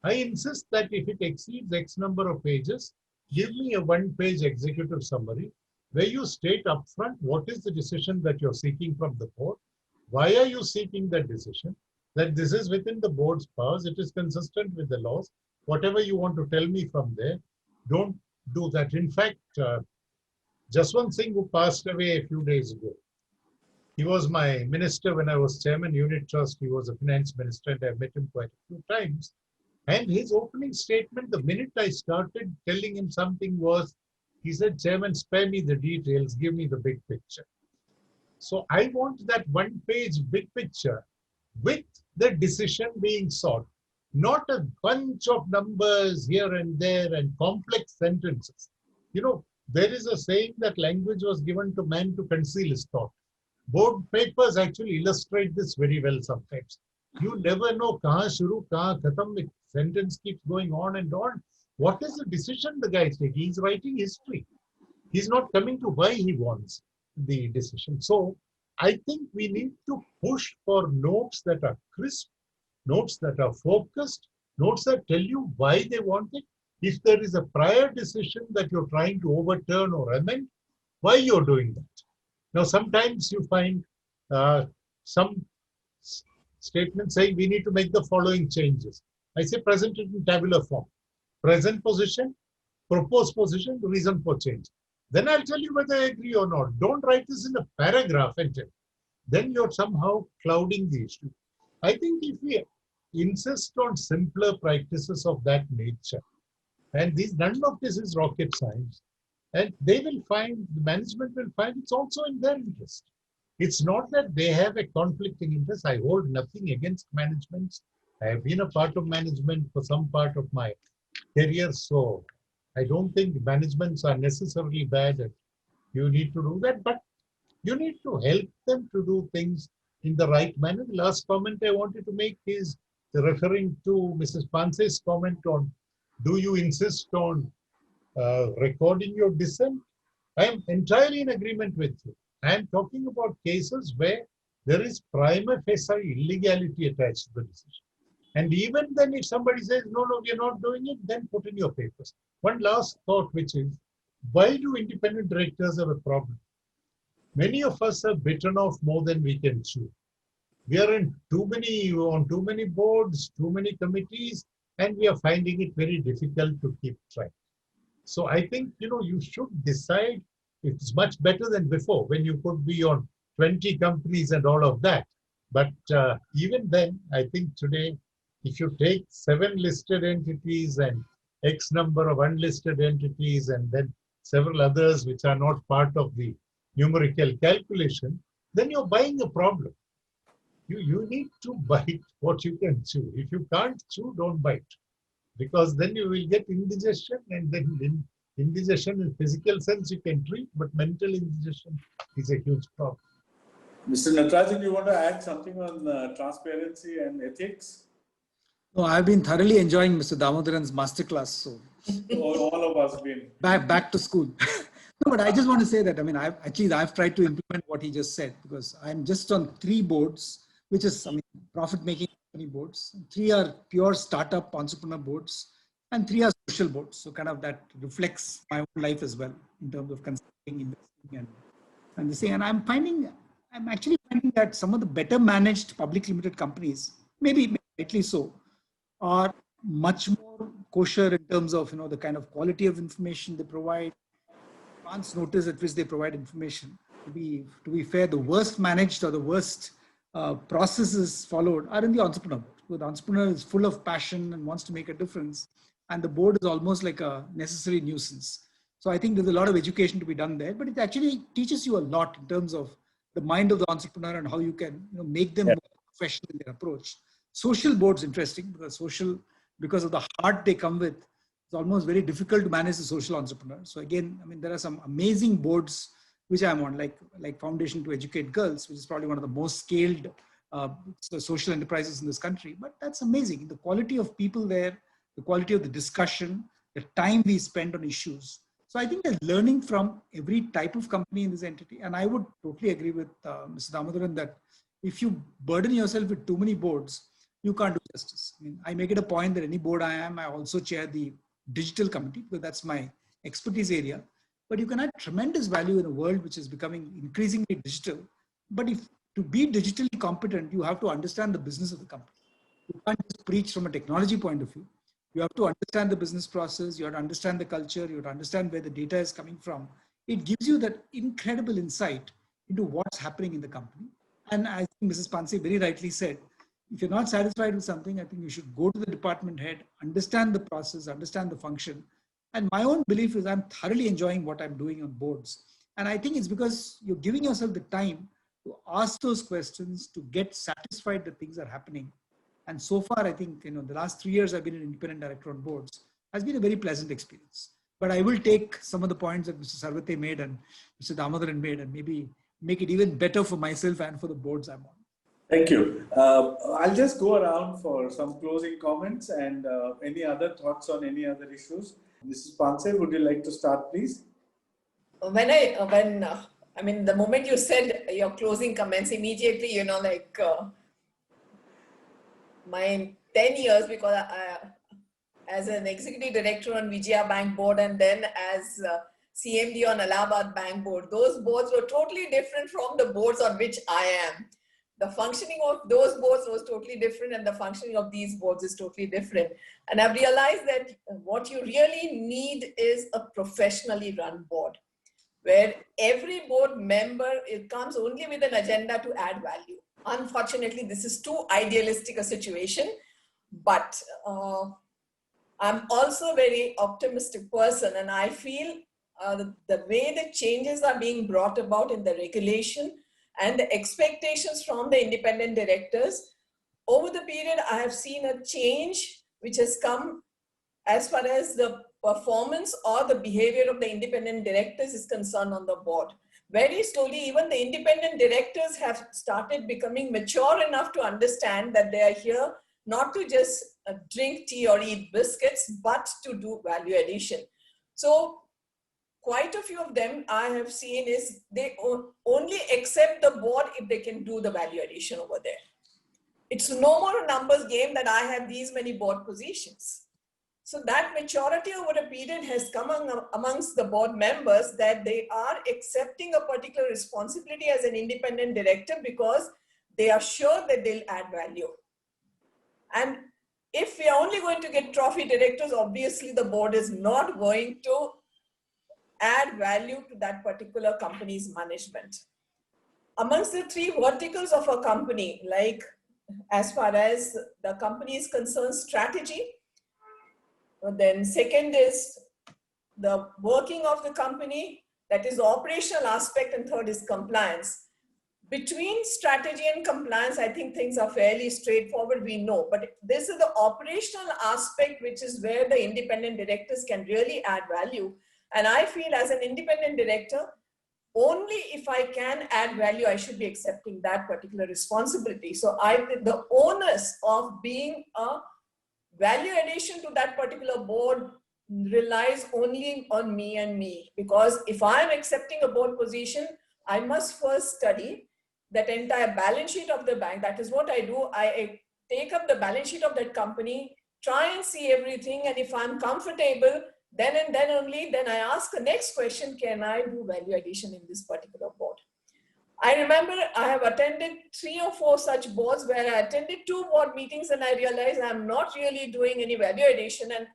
I insist that if it exceeds X number of pages, give me a one-page executive summary where you state upfront what is the decision that you're seeking from the board, why are you seeking that decision, that this is within the board's powers, it is consistent with the laws, whatever you want to tell me from there, don't do that. In fact, Jaswant Singh, who passed away a few days ago, he was my minister when I was chairman, Unit Trust. He was a finance minister, and I met him quite a few times. And his opening statement, the minute I started telling him something was, he said, Chairman, spare me the details, give me the big picture. So I want that one-page big picture with the decision being sought, not a bunch of numbers here and there and complex sentences. You know, there is a saying that language was given to man to conceal his thought. Board papers actually illustrate this very well sometimes. You never know kahan shuru, kahan khatam. The sentence keeps going on and on. What is the decision the guy is taking? He's writing history. He's not coming to why he wants the decision. So I think we need to push for notes that are crisp, notes that are focused, notes that tell you why they want it. If there is a prior decision that you're trying to overturn or amend, why you're doing that. Now, sometimes you find some statements saying we need to make the following changes. I say present it in tabular form. Present position, proposed position, reason for change. Then I'll tell you whether I agree or not. Don't write this in a paragraph and tell. Then you're somehow clouding the issue. I think if we insist on simpler practices of that nature, and none of this is rocket science, and they will find, the management will find it's also in their interest. It's not that they have a conflicting interest. I hold nothing against management. I have been a part of management for some part of my career, so I don't think managements are necessarily bad and you need to do that, but you need to help them to do things in the right manner. The last comment I wanted to make is referring to Mrs. Panse's comment on, do you insist on recording your dissent? I am entirely in agreement with you. I am talking about cases where there is prima facie illegality attached to the decision. And even then, if somebody says, no, we are not doing it, then put in your papers. One last thought, which is, why do independent directors have a problem? Many of us are bitten off more than we can chew. We are on too many boards, too many committees, and we are finding it very difficult to keep track. So I think, you should decide. It's much better than before when you could be on 20 companies and all of that. But even then, I think today, if you take 7 listed entities and X number of unlisted entities and then several others which are not part of the numerical calculation, then you're buying a problem. You need to bite what you can chew. If you can't chew, don't bite. Because then you will get indigestion, and then indigestion in physical sense you can treat, but mental indigestion is a huge problem. Mr. Natarajan, you want to add something on transparency and ethics? No, I've been thoroughly enjoying Mr. Damodaran's masterclass. So all of us been back to school. No, but I just want to say that, I've tried to implement what he just said, because I'm just on 3 boards, which is, profit-making company boards. 3 are pure startup entrepreneur boards, and 3 are social boards. So kind of that reflects my own life as well in terms of consulting, investing, and the same. And I'm actually finding that some of the better managed public limited companies, maybe rightly so, are much more kosher in terms of the kind of quality of information they provide, advance notice at which they provide information. To be fair, the worst managed or the worst processes followed are in the entrepreneur board. So the entrepreneur is full of passion and wants to make a difference, and the board is almost like a necessary nuisance. So I think there's a lot of education to be done there, but it actually teaches you a lot in terms of the mind of the entrepreneur and how you can make them more professional in their approach. Social boards interesting because of the heart they come with. It's almost very difficult to manage the social entrepreneur. So again, there are some amazing boards which I'm on, like Foundation to Educate Girls, which is probably one of the most scaled social enterprises in this country. But that's amazing. The quality of people there, the quality of the discussion, the time we spend on issues. So I think they're learning from every type of company in this entity. And I would totally agree with Mr. Damodaran that if you burden yourself with too many boards, you can't do justice. I mean, I make it a point that any board I am, I also chair the digital committee because that's my expertise area. But you can add tremendous value in a world which is becoming increasingly digital. But if to be digitally competent, you have to understand the business of the company. You can't just preach from a technology point of view. You have to understand the business process. You have to understand the culture. You have to understand where the data is coming from. It gives you that incredible insight into what's happening in the company. And I think Mrs. Panse very rightly said, if you're not satisfied with something, I think you should go to the department head, understand the process, understand the function. And my own belief is I'm thoroughly enjoying what I'm doing on boards. And I think it's because you're giving yourself the time to ask those questions, to get satisfied that things are happening. And so far, I think, the last 3 years I've been an independent director on boards has been a very pleasant experience. But I will take some of the points that Mr. Sarvate made and Mr. Damodaran made and maybe make it even better for myself and for the boards I'm on. Thank you. I'll just go around for some closing comments and any other thoughts on any other issues. Mrs. Panse, would you like to start, please? The moment you said your closing comments, immediately, my 10 years, because as an executive director on Vijaya Bank board and then as CMD on Allahabad Bank board, those boards were totally different from the boards on which I am. The functioning of those boards was totally different and the functioning of these boards is totally different. And I've realized that what you really need is a professionally run board, where every board member, it comes only with an agenda to add value. Unfortunately, this is too idealistic a situation, but I'm also a very optimistic person, and I feel the way the changes are being brought about in the regulation and the expectations from the independent directors, over the period, I have seen a change which has come as far as the performance or the behavior of the independent directors is concerned on the board. Very slowly, even the independent directors have started becoming mature enough to understand that they are here not to just drink tea or eat biscuits, but to do value addition. So quite a few of them I have seen is they only accept the board if they can do the value addition over there. It's no more a numbers game that I have these many board positions. So that maturity over a period has come amongst the board members that they are accepting a particular responsibility as an independent director because they are sure that they'll add value. And if we are only going to get trophy directors, obviously the board is not going to add value to that particular company's management. Amongst the three verticals of a company, like as far as the company is concerned, strategy, then second is the working of the company, that is the operational aspect, and third is compliance. Between strategy and compliance, I think things are fairly straightforward, we know, but this is the operational aspect, which is where the independent directors can really add value. And I feel as an independent director, only if I can add value, I should be accepting that particular responsibility. So the onus of being a value addition to that particular board relies only on me and me, because if I'm accepting a board position, I must first study that entire balance sheet of the bank. That is what I do. I take up the balance sheet of that company, try and see everything, and if I'm comfortable, then and then only, then I ask the next question, can I do value addition in this particular board? I remember I have attended 3 or 4 such boards where I attended 2 board meetings and I realized I'm not really doing any value addition and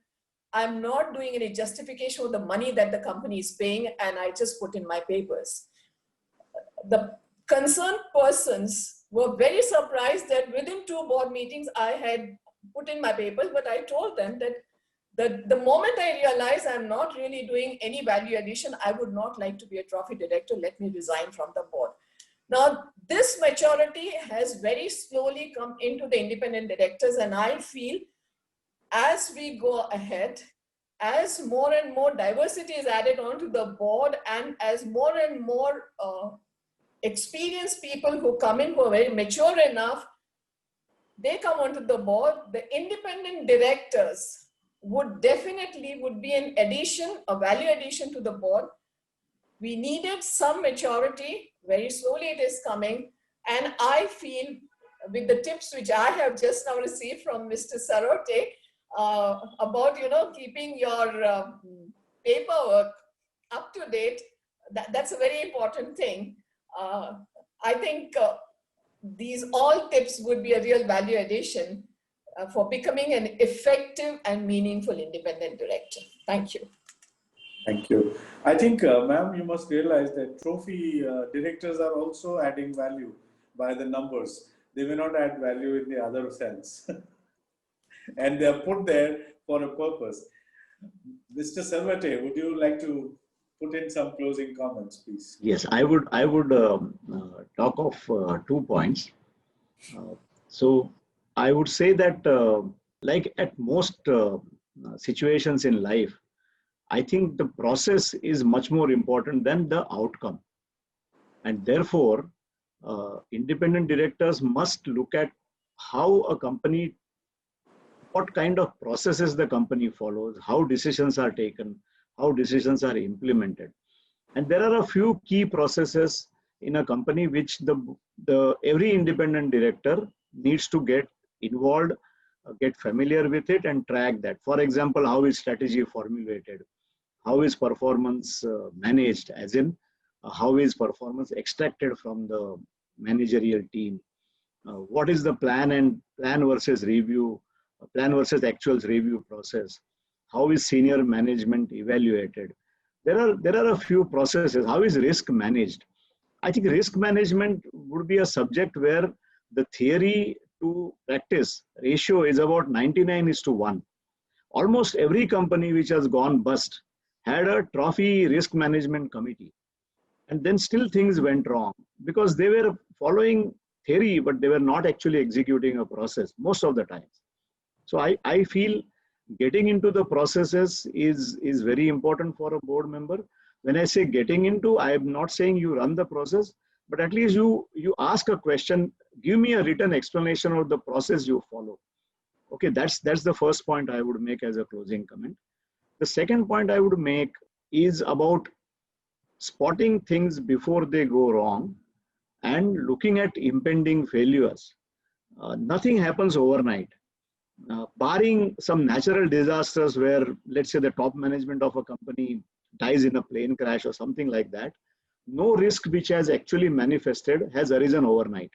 I'm not doing any justification of the money that the company is paying, and I just put in my papers. The concerned persons were very surprised that within 2 board meetings I had put in my papers, but I told them that the moment I realized I'm not really doing any value addition, I would not like to be a trophy director, let me resign from the board. Now, this maturity has very slowly come into the independent directors, and I feel as we go ahead, as more and more diversity is added onto the board and as more and more experienced people who come in who are very mature enough, they come onto the board, the independent directors would be an addition, a value addition to the board. We needed some maturity, very slowly it is coming, and I feel with the tips which I have just now received from Mr. Sarote about, keeping your paperwork up to date, that's a very important thing. I think these all tips would be a real value addition for becoming an effective and meaningful independent director. Thank you. Thank you. I think, ma'am, you must realize that trophy directors are also adding value by the numbers. They may not add value in the other sense. And they are put there for a purpose. Mr. Sarvate, would you like to put in some closing comments, please? Yes, I would talk of 2 points. So I would say that like at most situations in life, I think the process is much more important than the outcome. And therefore, independent directors must look at how a company, what kind of processes the company follows, how decisions are taken, how decisions are implemented. And there are a few key processes in a company which every independent director needs to get involved, get familiar with it and track that. For example, how is strategy formulated? How is performance managed, as in how is performance extracted from the managerial team? What is the plan versus actuals review process? How is senior management evaluated? There are a few processes. How is risk managed? I think risk management would be a subject where the theory to practice ratio is about 99:1. Almost every company which has gone bust had a trophy risk management committee. And then still things went wrong because they were following theory, but they were not actually executing a process most of the times. So I feel getting into the processes is very important for a board member. When I say getting into, I am not saying you run the process, but at least you ask a question, give me a written explanation of the process you follow. Okay, that's the first point I would make as a closing comment. The second point I would make is about spotting things before they go wrong and looking at impending failures. Nothing happens overnight. Barring some natural disasters where, let's say, the top management of a company dies in a plane crash or something like that, no risk which has actually manifested has arisen overnight.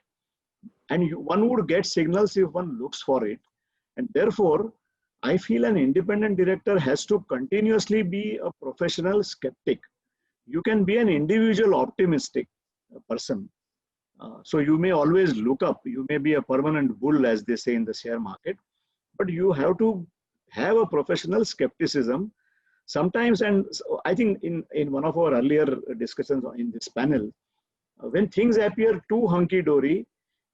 And one would get signals if one looks for it. And therefore, I feel an independent director has to continuously be a professional skeptic. You can be an individual optimistic person. So you may always look up. You may be a permanent bull, as they say in the share market. But you have to have a professional skepticism sometimes. And so I think in one of our earlier discussions in this panel, when things appear too hunky-dory,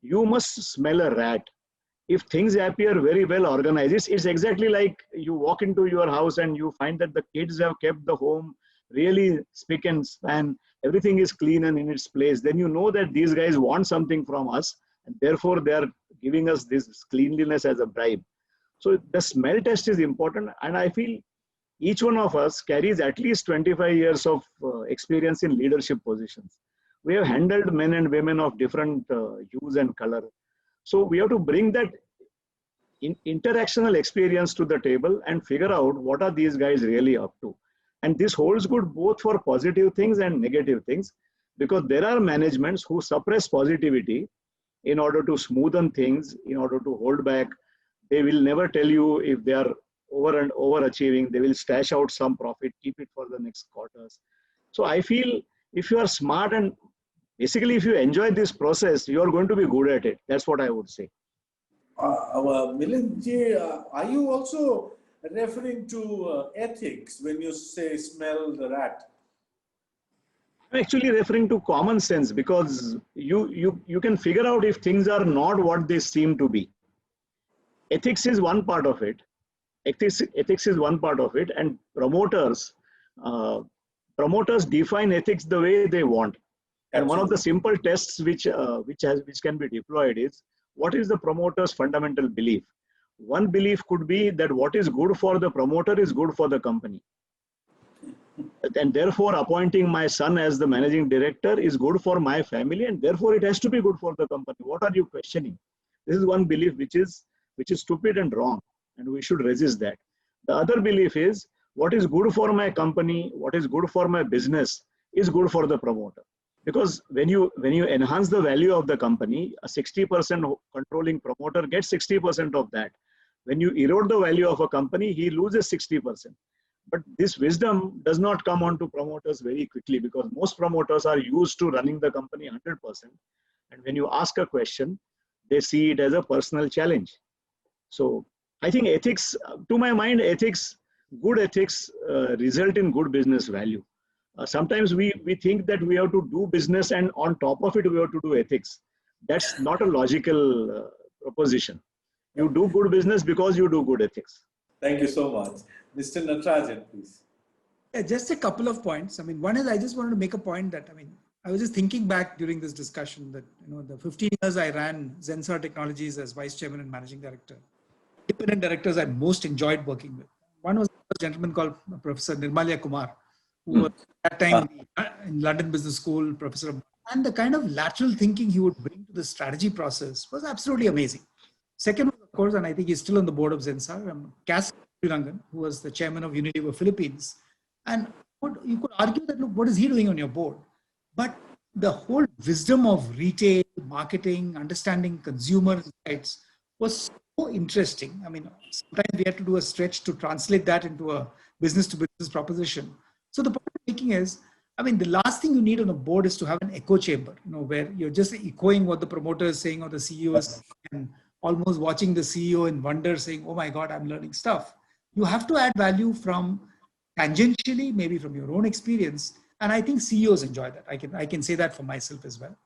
you must smell a rat. If things appear very well organized, it's exactly like you walk into your house and you find that the kids have kept the home really spick and span, everything is clean and in its place. Then you know that these guys want something from us, and therefore they are giving us this cleanliness as a bribe. So the smell test is important, and I feel each one of us carries at least 25 years of experience in leadership positions. We have handled men and women of different hues and color. So we have to bring that interactional experience to the table and figure out what are these guys really up to. And this holds good both for positive things and negative things, because there are managements who suppress positivity in order to smoothen things, in order to hold back. They will never tell you if they are overachieving. They will stash out some profit, keep it for the next quarters. So I feel if you are smart and basically if you enjoy this process, you are going to be good at it. That's what I would say. Milindji, are you also referring to ethics when you say smell the rat? I'm actually referring to common sense, because you can figure out if things are not what they seem to be. Ethics is one part of it. Ethics is one part of it, and promoters define ethics the way they want. And one of the simple tests which can be deployed is, what is the promoter's fundamental belief? One belief could be that what is good for the promoter is good for the company. And therefore, appointing my son as the managing director is good for my family, and therefore it has to be good for the company. What are you questioning? This is one belief which is stupid and wrong, and we should resist that. The other belief is what is good for my company, what is good for my business is good for the promoter. Because when you enhance the value of the company, a 60% controlling promoter gets 60% of that. When you erode the value of a company, he loses 60%. But this wisdom does not come onto promoters very quickly, because most promoters are used to running the company 100%. And when you ask a question, they see it as a personal challenge. So I think ethics, to my mind, good ethics result in good business value. Sometimes we think that we have to do business and on top of it we have to do ethics. That's not a logical proposition. You do good business because you do good ethics. Thank you so much. Mr. Natarajan, please. Yeah, just a couple of points. I mean, one is I just wanted to make a point that, I mean, I was just thinking back during this discussion that, the 15 years I ran Zensar Technologies as Vice Chairman and Managing Director, independent directors I most enjoyed working with. One was a gentleman called Professor Nirmalya Kumar, who was at that time in London Business School, professor. And the kind of lateral thinking he would bring to the strategy process was absolutely amazing. Second, of course, and I think he's still on the board of Zensar, Cass Rangan, who was the chairman of Unilever Philippines. And you could argue that, look, what is he doing on your board? But the whole wisdom of retail, marketing, understanding consumer insights was so interesting. I mean, sometimes we had to do a stretch to translate that into a business-to-business proposition. So the point I'm making is, I mean, the last thing you need on a board is to have an echo chamber, where you're just echoing what the promoter is saying or the CEO is saying, and almost watching the CEO in wonder saying, oh my God, I'm learning stuff. You have to add value from tangentially, maybe from your own experience. And I think CEOs enjoy that. I can say that for myself as well.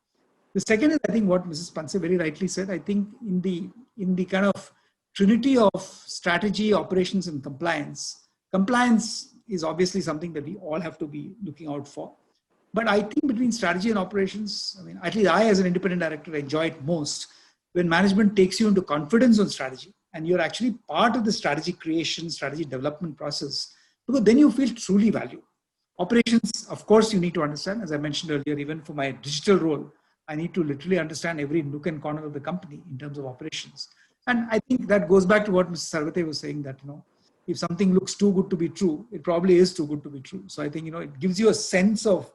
The second is, I think what Mrs. Panse very rightly said, I think in the kind of trinity of strategy, operations, and compliance is obviously something that we all have to be looking out for. But I think between strategy and operations, I mean, at least I as an independent director enjoy it most when management takes you into confidence on strategy and you're actually part of the strategy creation, strategy development process, because then you feel truly valued. Operations, of course, you need to understand, as I mentioned earlier, even for my digital role, I need to literally understand every nook and corner of the company in terms of operations. And I think that goes back to what Mr. Sarvate was saying, that, if something looks too good to be true, it probably is too good to be true. So I think, it gives you a sense of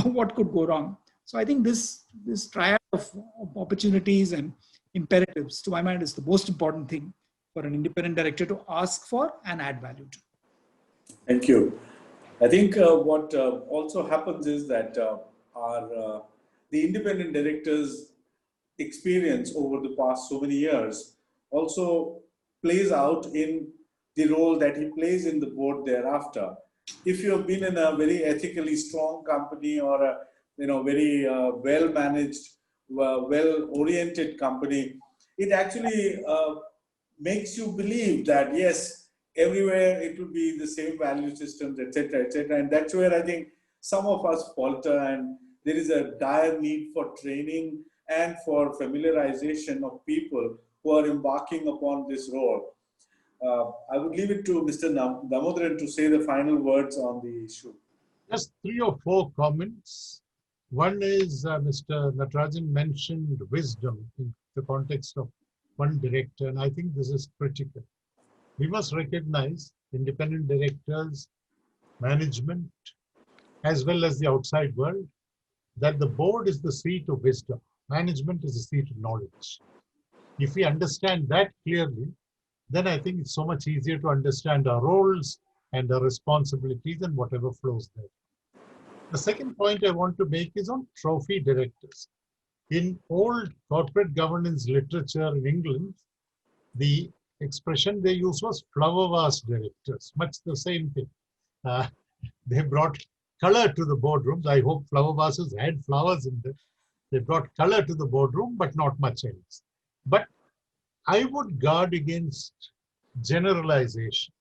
what could go wrong. So I think this triad of opportunities and imperatives, to my mind, is the most important thing for an independent director to ask for and add value to. Thank you. I think what also happens is that the independent director's experience over the past so many years also plays out in the role that he plays in the board thereafter. If you have been in a very ethically strong company or a very well-managed, well-oriented company, it actually makes you believe that yes, everywhere it will be the same value systems, etc., etc. And that's where I think some of us falter, and there is a dire need for training and for familiarization of people who are embarking upon this role. I would leave it to Mr. Damodaran to say the final words on the issue. Just 3 or 4 comments. One is Mr. Natarajan mentioned wisdom in the context of one director, and I think this is critical. We must recognize independent directors, management, as well as the outside world, that the board is the seat of wisdom. Management is the seat of knowledge. If we understand that clearly, then I think it's so much easier to understand our roles and our responsibilities and whatever flows there. The second point I want to make is on trophy directors. In old corporate governance literature in England, the expression they used was flower vase directors, much the same thing. They brought color to the boardrooms. I hope flower vases had flowers in them. They brought color to the boardroom, but not much else. But I would guard against generalization,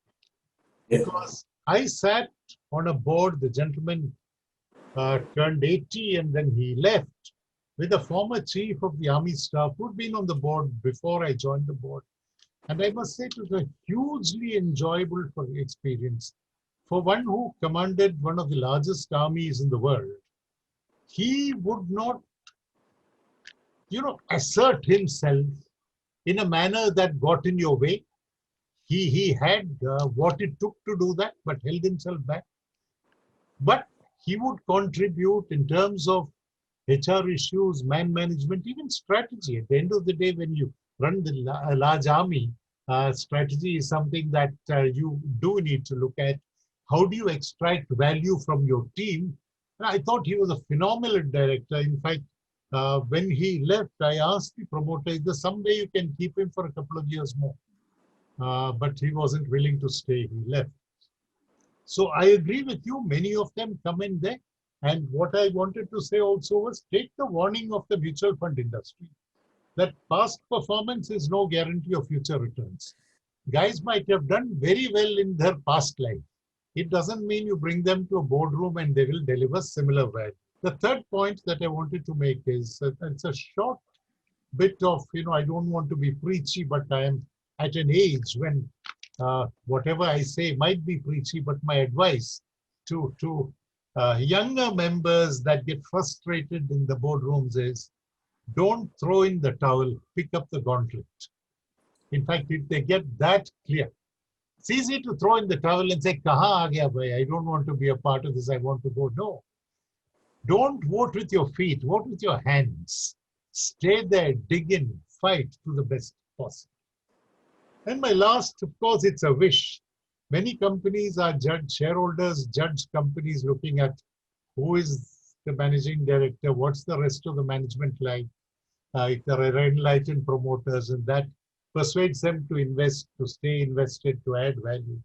because I sat on a board, the gentleman turned 80 and then he left, with a former chief of the army staff who'd been on the board before I joined the board. And I must say it was a hugely enjoyable experience. For one who commanded one of the largest armies in the world, he would not, assert himself in a manner that got in your way. He had what it took to do that, but held himself back. But he would contribute in terms of HR issues, man management, even strategy. At the end of the day, when you run a large army, strategy is something that you do need to look at. How do you extract value from your team? And I thought he was a phenomenal director. In fact, when he left, I asked the promoter, is there some way you can keep him for a couple of years more? But he wasn't willing to stay. He left. So I agree with you. Many of them come in there. And what I wanted to say also was take the warning of the mutual fund industry that past performance is no guarantee of future returns. Guys might have done very well in their past life. It doesn't mean you bring them to a boardroom and they will deliver similar value. The third point that I wanted to make is that it's a short bit of, I don't want to be preachy, but I am at an age when whatever I say might be preachy, but my advice to younger members that get frustrated in the boardrooms is don't throw in the towel, pick up the gauntlet. In fact, if they get that clear, it's easy to throw in the towel and say, Kaha aa gaya bhai, I don't want to be a part of this, I want to go. No. Don't vote with your feet, vote with your hands. Stay there, dig in, fight to the best possible. And my last, of course, it's a wish. Many companies are shareholders judge companies looking at who is the managing director, what's the rest of the management like, if there are enlightened promoters, and that persuades them to invest, to stay invested, to add value.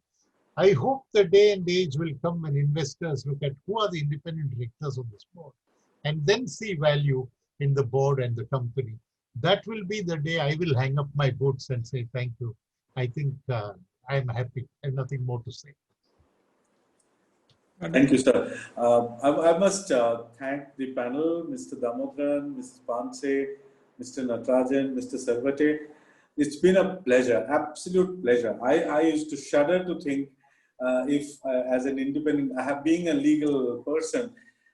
I hope the day and age will come when investors look at who are the independent directors on this board and then see value in the board and the company. That will be the day I will hang up my boots and say, thank you. I think I'm happy. I have nothing more to say. Thank you, sir. I must thank the panel, Mr. Damodaran, Mr. Panse, Mr. Natarajan, Mr. Sarvate. It's been a pleasure, absolute pleasure. I used to shudder to think if as an independent, being a legal person,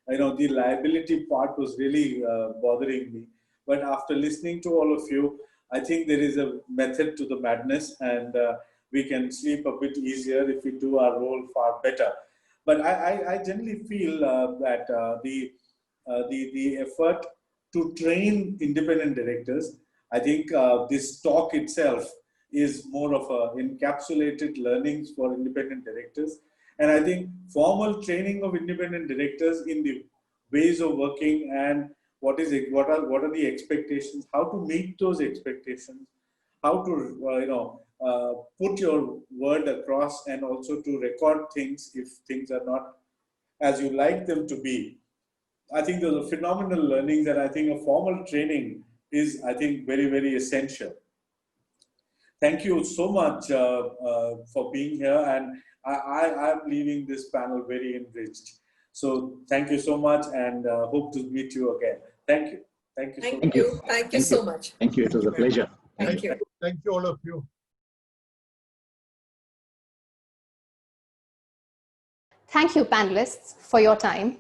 the liability part was really bothering me. But after listening to all of you, I think there is a method to the madness, and we can sleep a bit easier if we do our role far better. But I generally feel that the effort to train independent directors, I think this talk itself is more of a encapsulated learnings for independent directors. And I think formal training of independent directors in the ways of working and what are the expectations, how to meet those expectations, how to put your word across, and also to record things if things are not as you like them to be. I think those are phenomenal learnings, and I think a formal training is, I think, very, very essential. Thank you so much for being here, and I'm leaving this panel very enriched. So thank you so much, and hope to meet you again. Thank you. Thank you so much. Thank you so much. Thank you. It was a pleasure. Thank you. Thank you, all of you. Thank you, panelists, for your time.